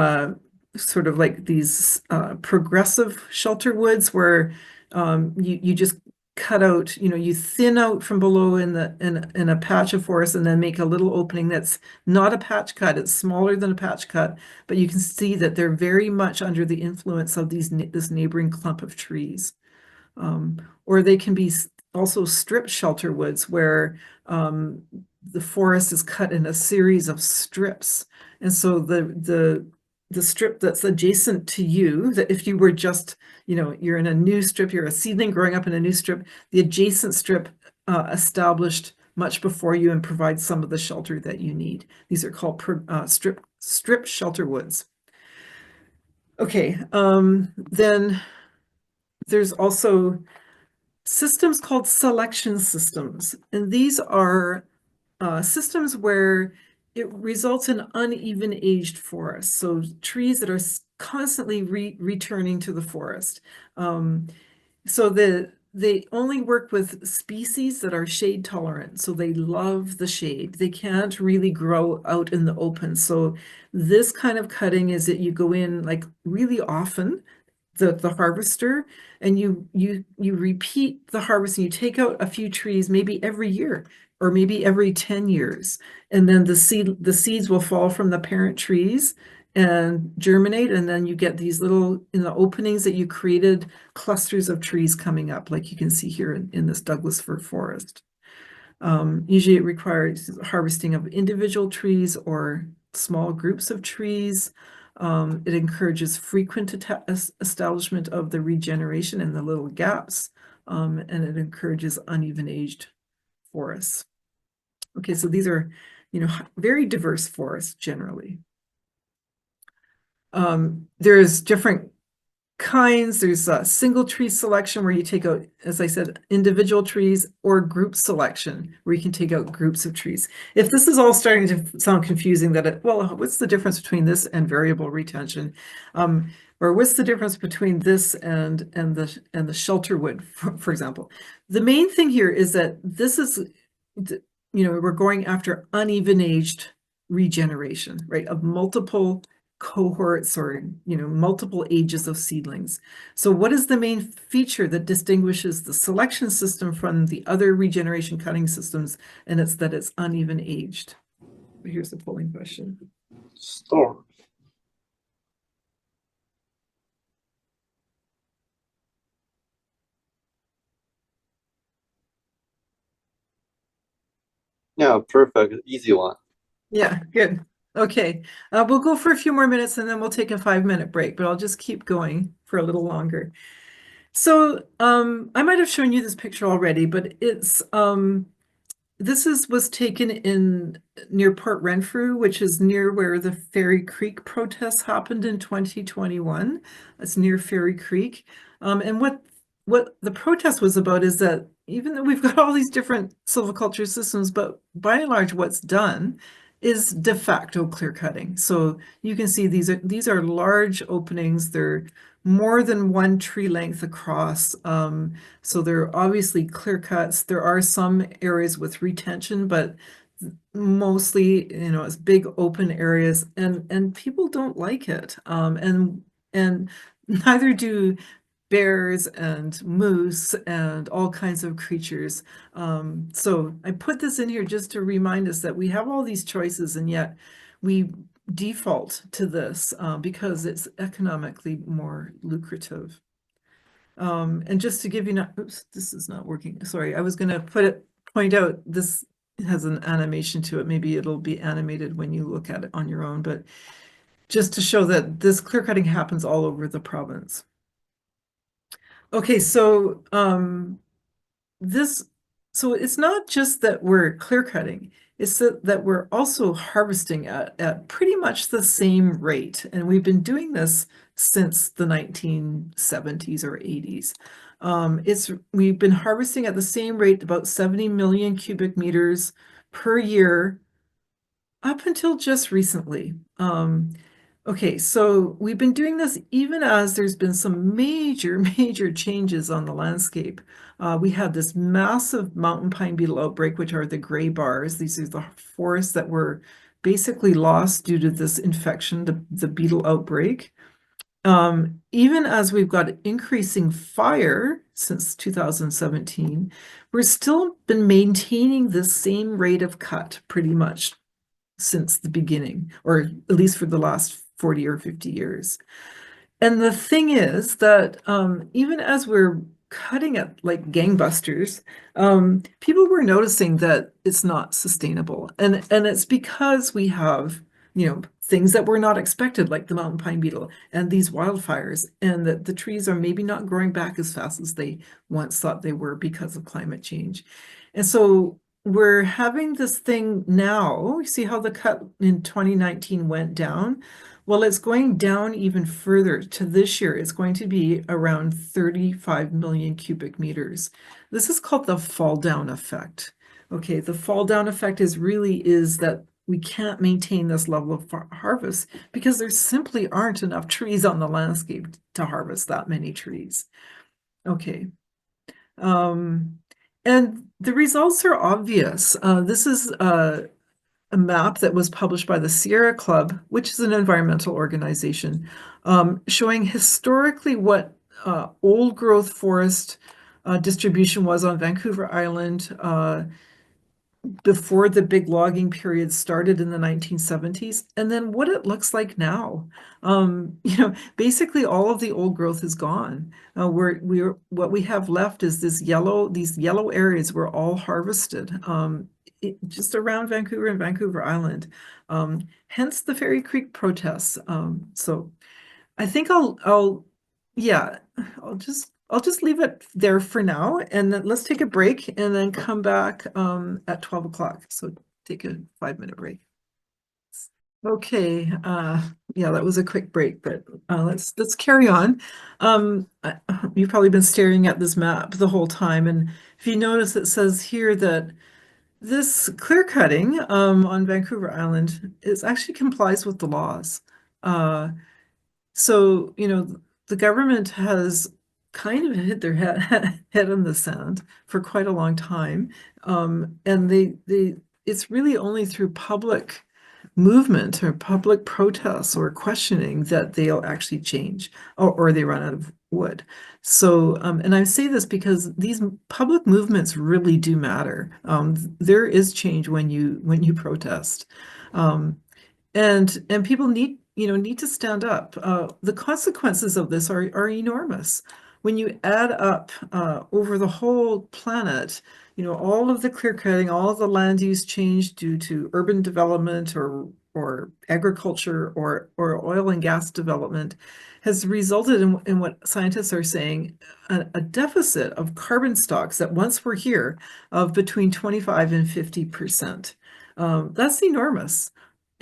sort of like these progressive shelter woods where you just cut out, you thin out from below in a patch of forest and then make a little opening that's not a patch cut. It's smaller than a patch cut, but you can see that they're very much under the influence of this neighboring clump of trees. Or they can be also strip shelter woods where the forest is cut in a series of strips. And so the strip that's adjacent to you, that if you were just, you're in a new strip, you're a seedling growing up in a new strip, the adjacent strip established much before you and provides some of the shelter that you need. These are called strip shelter woods. Okay, then there's also systems called selection systems. And these are systems where it results in uneven aged forests. So trees that are constantly returning to the forest. So they only work with species that are shade tolerant. So they love the shade. They can't really grow out in the open. So this kind of cutting is that you go in like really often, the harvester, and you repeat the harvest and you take out a few trees maybe every year or maybe every 10 years. And then the seeds will fall from the parent trees and germinate, and then you get these little, in the openings that you created, clusters of trees coming up, like you can see here in this Douglas fir forest. Usually it requires harvesting of individual trees or small groups of trees. It encourages frequent establishment of the regeneration in the little gaps, and it encourages uneven aged forests. Okay, so these are, very diverse forests generally. There's different kinds. There's a single tree selection where you take out, as I said, individual trees, or group selection where you can take out groups of trees. If this is all starting to sound confusing, well, what's the difference between this and variable retention? Or what's the difference between this and the shelter wood, for example? The main thing here is that this is, we're going after uneven aged regeneration, right, of multiple cohorts or multiple ages of seedlings. So what is the main feature that distinguishes the selection system from the other regeneration cutting systems? And it's that it's uneven aged. Here's the polling question. Store. Yeah, perfect. Easy one. Yeah, good. Okay, we'll go for a few more minutes and then we'll take a 5-minute break, but I'll just keep going for a little longer. So I might have shown you this picture already, but it's this was taken in near Port Renfrew, which is near where the Fairy Creek protests happened in 2021. It's near Fairy Creek. And what the protest was about is that even though we've got all these different silviculture systems, but by and large, what's done is de facto clear cutting. So you can see these are large openings. They're more than one tree length across. So they're obviously clear cuts. There are some areas with retention, but mostly, it's big open areas, and people don't like it. And neither do bears and moose and all kinds of creatures. So I put this in here just to remind us that we have all these choices, and yet we default to this because it's economically more lucrative. And just to give you, oops, this is not working. Sorry, I was going to point out this has an animation to it. Maybe it'll be animated when you look at it on your own, but just to show that this clear cutting happens all over the province. Okay, so so it's not just that we're clear cutting, it's that we're also harvesting at pretty much the same rate. And we've been doing this since the 1970s or 80s. We've been harvesting at the same rate, about 70 million cubic meters per year, up until just recently. Okay, so we've been doing this even as there's been some major, major changes on the landscape. We had this massive mountain pine beetle outbreak, which are the gray bars. These are the forests that were basically lost due to this infection, the beetle outbreak. Even as we've got increasing fire since 2017, we're still been maintaining the same rate of cut pretty much since the beginning, or at least for the last 40 or 50 years. And the thing is that even as we're cutting it like gangbusters, people were noticing that it's not sustainable. And it's because we have, things that were not expected, like the mountain pine beetle and these wildfires, and that the trees are maybe not growing back as fast as they once thought they were because of climate change. And so we're having this thing now. You see how the cut in 2019 went down? Well, it's going down even further to this year. It's going to be around 35 million cubic meters. This is called the fall down effect. Okay, the fall down effect is that we can't maintain this level of harvest because there simply aren't enough trees on the landscape to harvest that many trees. Okay. And the results are obvious. This is a map that was published by the Sierra Club, which is an environmental organization, showing historically what old growth forest distribution was on Vancouver Island before the big logging period started in the 1970s, and then what it looks like now. Basically all of the old growth is gone. What we have left is these yellow areas were all harvested. Just around Vancouver and Vancouver Island, hence the Fairy Creek protests. So I think yeah, I'll just leave it there for now, and then let's take a break and then come back at 12 o'clock. So take a 5-minute break. Okay, yeah, that was a quick break, but let's carry on. You've probably been staring at this map the whole time, and if you notice, it says here that this clear cutting on Vancouver Island is actually complies with the laws. Uh, so, the government has kind of hit their head in the sand for quite a long time. And it's really only through public movement or public protests or questioning that they'll actually change or they run out of wood. So, and I say this because these public movements really do matter. There is change when you protest. Um, and people need to stand up. The consequences of this are enormous. When you add up over the whole planet, all of the clear cutting, all of the land use change due to urban development or agriculture or oil and gas development has resulted in what scientists are saying a deficit of carbon stocks that once were here of between 25 and 50%. That's enormous.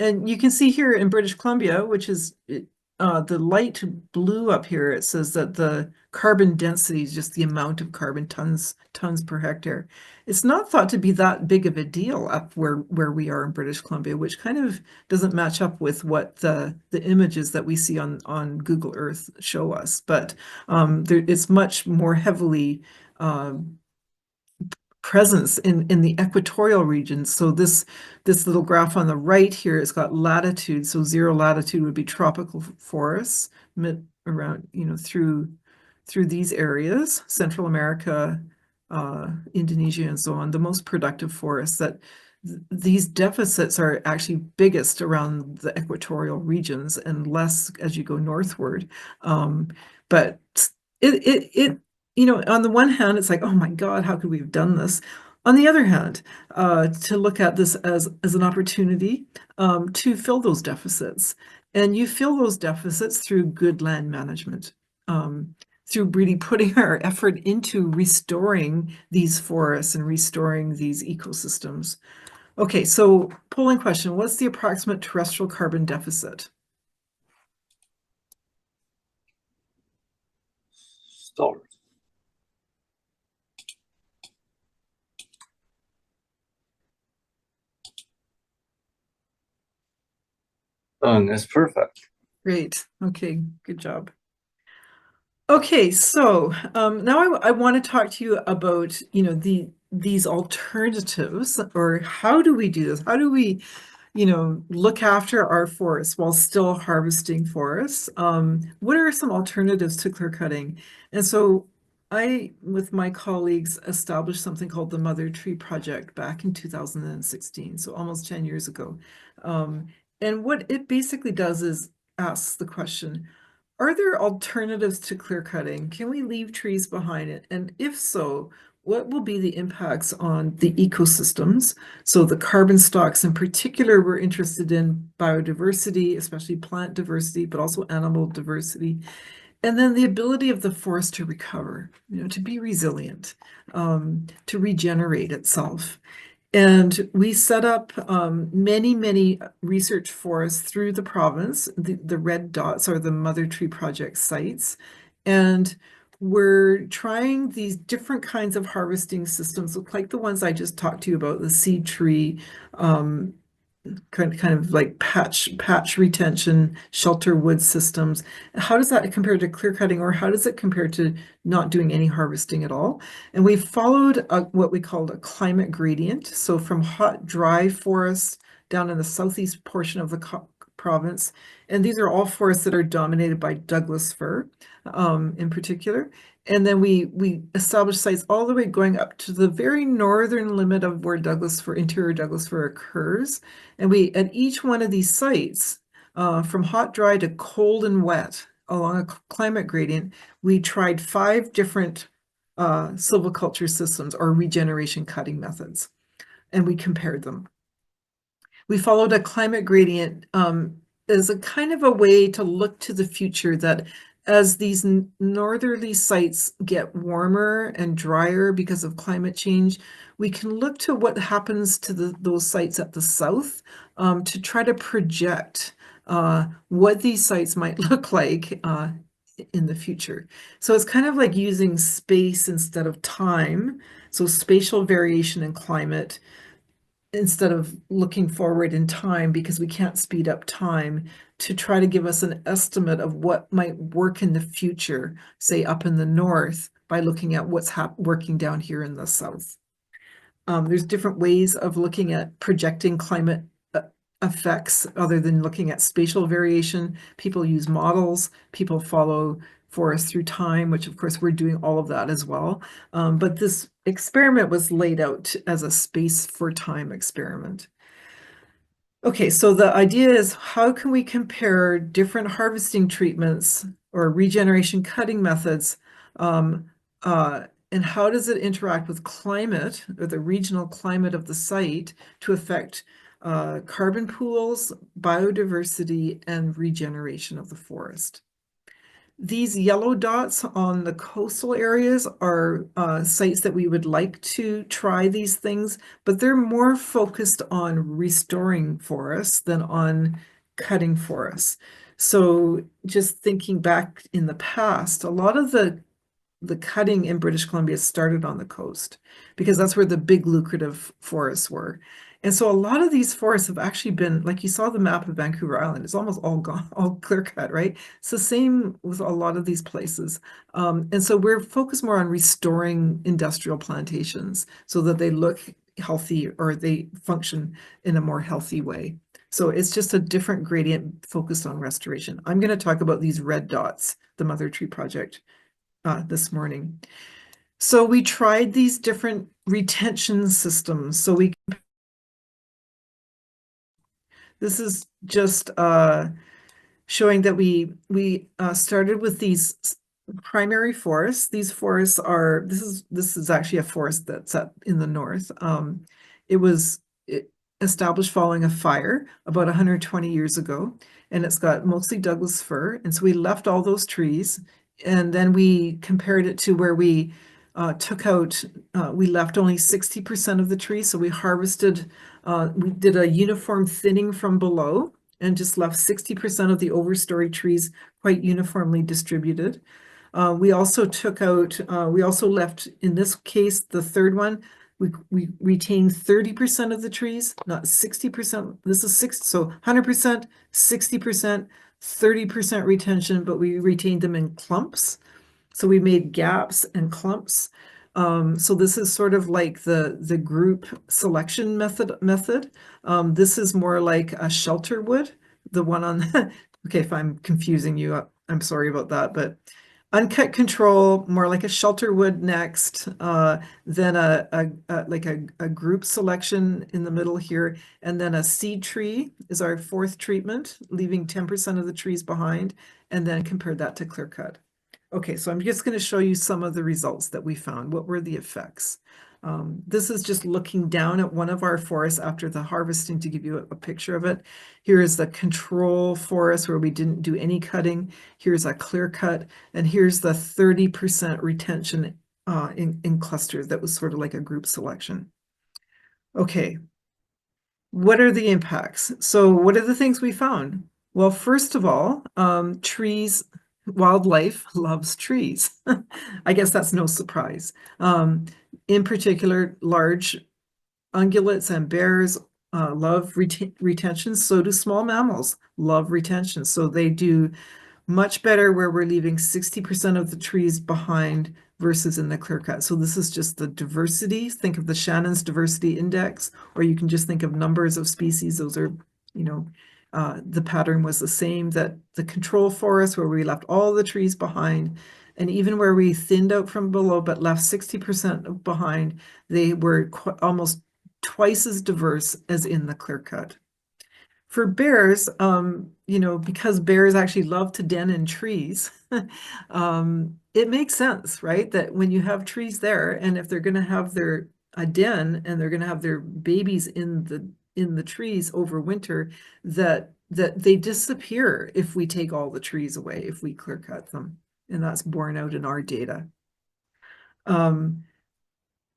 And you can see here in British Columbia, which is the light blue up here, it says that the carbon density is just the amount of carbon tons per hectare. It's not thought to be that big of a deal up where we are in British Columbia, which kind of doesn't match up with what the images that we see on Google Earth show us. But it's much more heavily presence in the equatorial region. So this little graph on the right here, it's got latitude. So 0 latitude would be tropical forests around, through these areas, Central America, Indonesia, and so on, the most productive forests that these deficits are actually biggest around the equatorial regions and less as you go northward. But on the one hand, it's like, oh my God, how could we have done this? On the other hand, to look at this as an opportunity to fill those deficits. And you fill those deficits through good land management, through really putting our effort into restoring these forests and restoring these ecosystems. Okay, so polling question, what's the approximate terrestrial carbon deficit? Start. It's perfect. Great. Okay, good job. Okay, so now I want to talk to you about, these alternatives, or how do we do this? How do we, look after our forests while still harvesting forests? What are some alternatives to clear cutting? And so I, with my colleagues, established something called the Mother Tree Project back in 2016, so almost 10 years ago. And what it basically does is asks the question, are there alternatives to clear cutting? Can we leave trees behind it? And if so, what will be the impacts on the ecosystems? So the carbon stocks in particular, we're interested in biodiversity, especially plant diversity, but also animal diversity. And then the ability of the forest to recover, to be resilient, to regenerate itself. And we set up many, many research forests through the province. The red dots are the Mother Tree Project sites. And we're trying these different kinds of harvesting systems, like the ones I just talked to you about, the seed tree, kind of like patch retention, shelter wood systems. How does that compare to clear cutting, or how does it compare to not doing any harvesting at all? And we followed what we called a climate gradient. So from hot, dry forests down in the southeast portion of the province, and these are all forests that are dominated by Douglas fir in particular. And then we established sites all the way going up to the very northern limit of where interior Douglas fir occurs. And we, at each one of these sites, from hot, dry to cold and wet along a climate gradient, we tried 5 different silviculture systems or regeneration cutting methods, and we compared them. We followed a climate gradient as a kind of a way to look to the future that as these northerly sites get warmer and drier because of climate change, we can look to what happens to those sites at the south to try to project what these sites might look like in the future. So it's kind of like using space instead of time. So spatial variation in climate instead of looking forward in time because we can't speed up time to try to give us an estimate of what might work in the future, say up in the north, by looking at what's working down here in the south. There's different ways of looking at projecting climate effects other than looking at spatial variation. People use models, people follow forests through time, which of course we're doing all of that as well. But this experiment was laid out as a space for time experiment. Okay, so the idea is how can we compare different harvesting treatments or regeneration cutting methods, um, and how does it interact with climate or the regional climate of the site to affect carbon pools, biodiversity, and regeneration of the forest? These yellow dots on the coastal areas are sites that we would like to try these things, but they're more focused on restoring forests than on cutting forests. So just thinking back in the past, a lot of the cutting in British Columbia started on the coast because that's where the big lucrative forests were. And so a lot of these forests have actually been, like you saw the map of Vancouver Island, it's almost all gone, all clear cut, right? It's the same with a lot of these places. And so we're focused more on restoring industrial plantations so that they look healthy or they function in a more healthy way. So it's just a different gradient focused on restoration. I'm going to talk about these red dots, the Mother Tree Project this morning. So we tried these different retention systems. So this is just showing that we started with these primary forests. These forests are this is actually a forest that's up in the north. It was established following a fire about 120 years ago, and it's got mostly Douglas fir. And so we left all those trees, and then we compared it to where we took out. We left only 60% of the trees, so we harvested. We did a uniform thinning from below and just left 60% of the overstory trees quite uniformly distributed. We also took out, we also left, in this case, the third one, we retained 30% of the trees, not 60%. This is 6, so 100%, 60%, 30% retention, but we retained them in clumps. So we made gaps and clumps. So this is sort of like the group selection method. This is more like a shelter wood, the one on okay, if I'm confusing you, I'm sorry about that, but uncut control, more like a shelter wood next, then a group selection in the middle here, and then a seed tree is our fourth treatment, leaving 10% of the trees behind, and then compare that to clear cut. Okay, so I'm just going to show you some of the results that we found. What were the effects? This is just looking down at one of our forests after the harvesting to give you a picture of it. Here is the control forest where we didn't do any cutting. Here's a clear cut, and here's the 30% retention in clusters. That was sort of like a group selection. Okay, what are the impacts? So what are the things we found? Well, first of all, wildlife loves trees. I guess that's no surprise. In particular, large ungulates and bears love retention. So do small mammals love retention. So they do much better where we're leaving 60% of the trees behind versus in the clear cut. So this is just the diversity. Think of the Shannon's diversity index, or you can just think of numbers of species. Those are, the pattern was the same, that the control forest where we left all the trees behind, and even where we thinned out from below but left 60% behind, they were almost twice as diverse as in the clear cut. For bears, because bears actually love to den in trees, it makes sense, right? That when you have trees there, and if they're going to have a den and they're going to have their babies in the trees over winter, that that they disappear if we take all the trees away, if we clear cut them. And that's borne out in our data.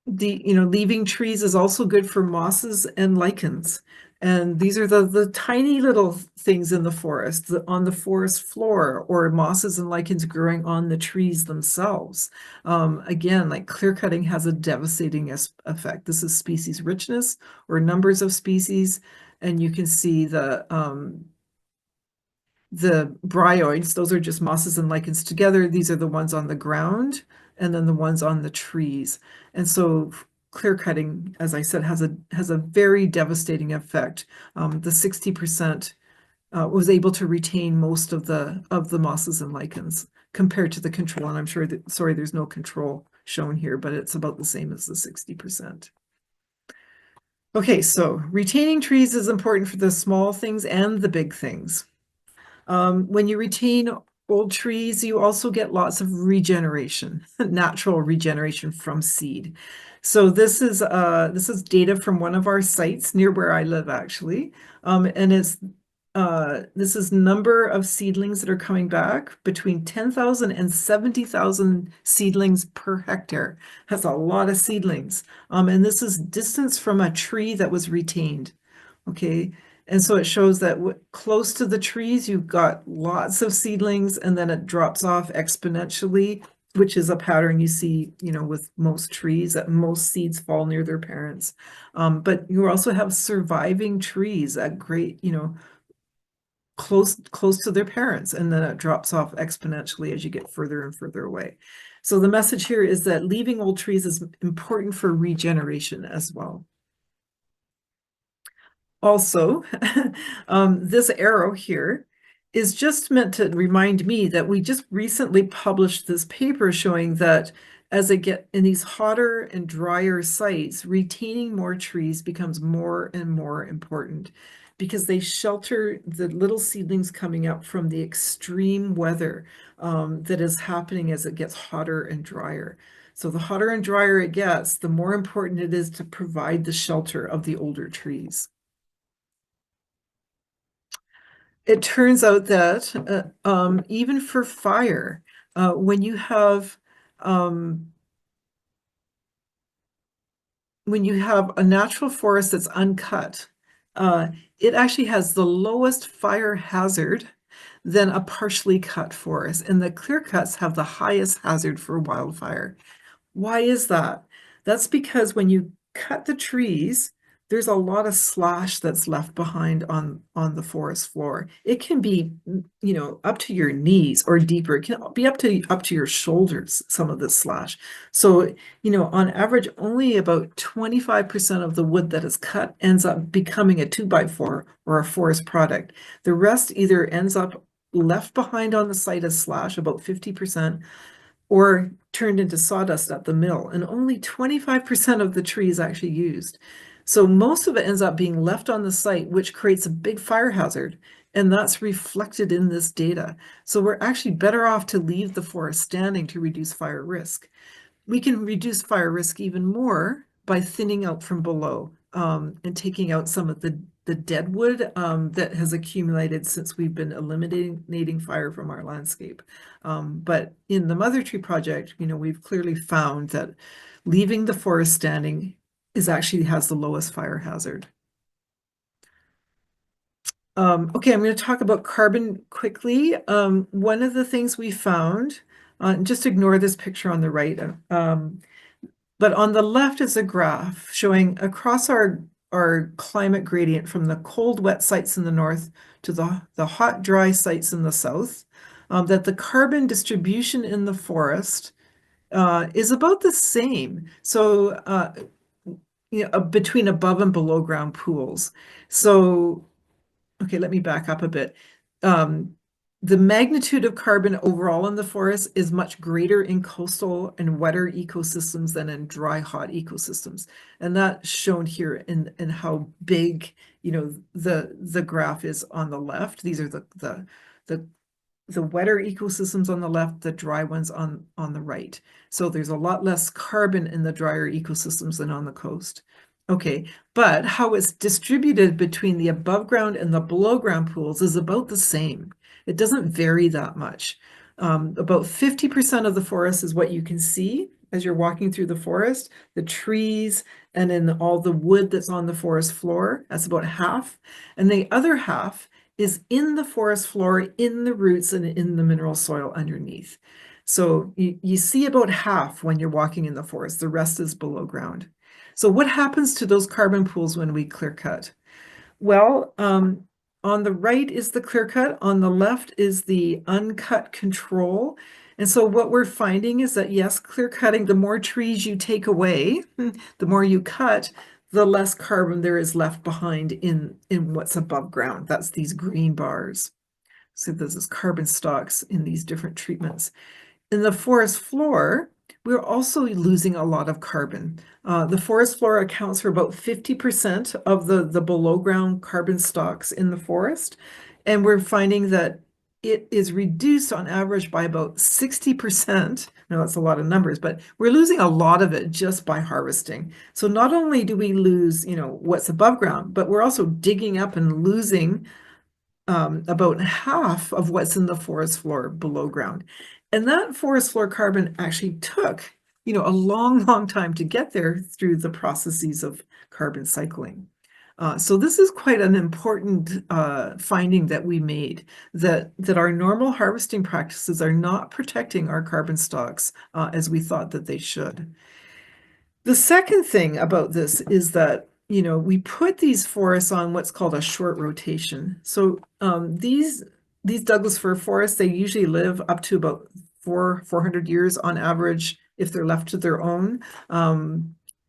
Leaving trees is also good for mosses and lichens. And these are the tiny little things in the forest, on the forest floor, or mosses and lichens growing on the trees themselves. Again, like clear cutting has a devastating effect. This is species richness or numbers of species. And you can see the bryoids, those are just mosses and lichens together. These are the ones on the ground and then the ones on the trees. And so clear cutting, as I said, has a very devastating effect. The 60% was able to retain most of the mosses and lichens compared to the control. And I'm sure that, sorry, there's no control shown here, but it's about the same as the 60%. Okay, so retaining trees is important for the small things and the big things. When you retain old trees, you also get lots of regeneration, natural regeneration from seed. So this is data from one of our sites near where I live, actually. And this is number of seedlings that are coming back, between 10,000 and 70,000 seedlings per hectare. That's a lot of seedlings. And this is distance from a tree that was retained. Okay. And so it shows that close to the trees, you've got lots of seedlings, and then it drops off exponentially, which is a pattern you see, with most trees, that most seeds fall near their parents. But you also have surviving trees at great, close to their parents, and then it drops off exponentially as you get further and further away. So the message here is that leaving old trees is important for regeneration as well. Also, this arrow here is just meant to remind me that we just recently published this paper showing that as it gets in these hotter and drier sites, retaining more trees becomes more and more important because they shelter the little seedlings coming up from the extreme weather that is happening as it gets hotter and drier. So the hotter and drier it gets, the more important it is to provide the shelter of the older trees. It turns out that even for fire, when you have a natural forest that's uncut, it actually has the lowest fire hazard than a partially cut forest, and the clear cuts have the highest hazard for wildfire. Why is that? That's because when you cut the trees, there's a lot of slash that's left behind on the forest floor. It can be, up to your knees or deeper. It can be up to your shoulders, some of the slash. So, on average, only about 25% of the wood that is cut ends up becoming a 2x4 or a forest product. The rest either ends up left behind on the site as slash, about 50%, or turned into sawdust at the mill, and only 25% of the tree is actually used. So most of it ends up being left on the site, which creates a big fire hazard, and that's reflected in this data. So we're actually better off to leave the forest standing to reduce fire risk. We can reduce fire risk even more by thinning out from below and taking out some of the dead wood that has accumulated since we've been eliminating fire from our landscape. But in the Mother Tree Project, we've clearly found that leaving the forest standing actually has the lowest fire hazard. Okay, I'm going to talk about carbon quickly. One of the things we found, just ignore this picture on the right, but on the left is a graph showing across our climate gradient from the cold, wet sites in the north to the hot, dry sites in the south, that the carbon distribution in the forest is about the same. So, between above and below ground pools. So, okay, let me back up a bit. The magnitude of carbon overall in the forest is much greater in coastal and wetter ecosystems than in dry, hot ecosystems. And that's shown here in how big, the graph is on the left. These are the wetter ecosystems on the left, the dry ones on the right. So there's a lot less carbon in the drier ecosystems than on the coast. Okay, but how it's distributed between the above ground and the below ground pools is about the same. It doesn't vary that much. About 50% of the forest is what you can see as you're walking through the forest, the trees, and then all the wood that's on the forest floor. That's about half. And the other half is in the forest floor, in the roots, and in the mineral soil underneath. So you see about half when you're walking in the forest. The rest is below ground. So what happens to those carbon pools when we clear cut? Well, on the right is the clear cut, on the left is the uncut control. And so what we're finding is that yes, clear cutting, the more trees you take away, the more you cut, the less carbon there is left behind in what's above ground. That's these green bars. So there's this carbon stocks in these different treatments. In the forest floor, we're also losing a lot of carbon. The forest floor accounts for about 50% of the below ground carbon stocks in the forest. And we're finding that it is reduced on average by about 60%. Now that's a lot of numbers, but we're losing a lot of it just by harvesting. So not only do we lose, what's above ground, but we're also digging up and losing about half of what's in the forest floor below ground. And that forest floor carbon actually took, a long, long time to get there through the processes of carbon cycling. So this is quite an important finding that we made, that our normal harvesting practices are not protecting our carbon stocks as we thought that they should. The second thing about this is that, we put these forests on what's called a short rotation. So these Douglas fir forests, they usually live up to about 400 years on average if they're left to their own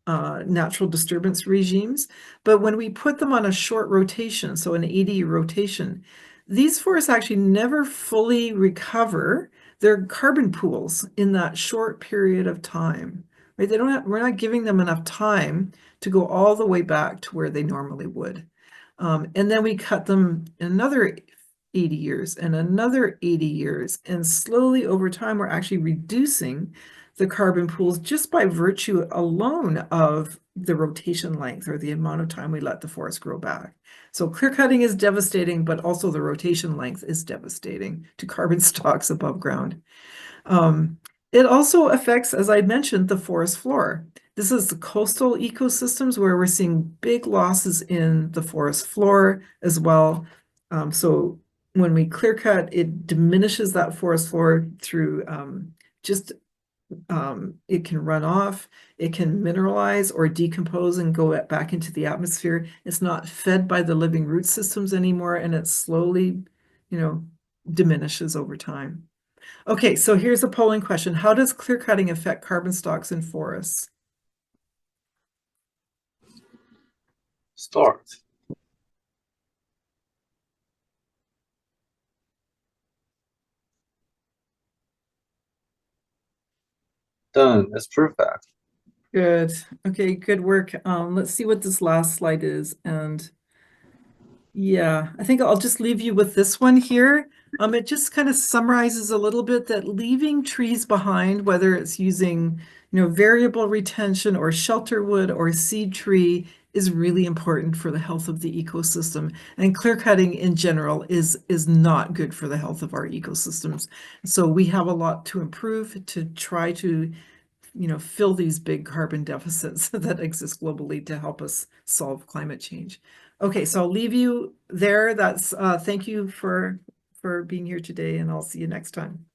natural disturbance regimes. But when we put them on a short rotation, so an 80-year rotation, these forests actually never fully recover their carbon pools in that short period of time. Right? We're not giving them enough time to go all the way back to where they normally would. And then we cut them another 80 years and another 80 years. And slowly over time, we're actually reducing the carbon pools just by virtue alone of the rotation length or the amount of time we let the forest grow back. So clear cutting is devastating, but also the rotation length is devastating to carbon stocks above ground. It also affects, as I mentioned, the forest floor. This is the coastal ecosystems where we're seeing big losses in the forest floor as well. So when we clear cut, it diminishes that forest floor through it can run off, it can mineralize or decompose and go back into the atmosphere. It's not fed by the living root systems anymore, and it slowly, diminishes over time. Okay, so here's a polling question. How does clear cutting affect carbon stocks in forests? Start. Done. It's perfect. Good. Okay, good work. Let's see what this last slide is. And yeah, I think I'll just leave you with this one here. It just kind of summarizes a little bit that leaving trees behind, whether it's using, variable retention or shelter wood or seed tree, is really important for the health of the ecosystem. And clear cutting in general is not good for the health of our ecosystems. So we have a lot to improve to try to, fill these big carbon deficits that exist globally to help us solve climate change. Okay, so I'll leave you there. That's thank you for being here today, and I'll see you next time.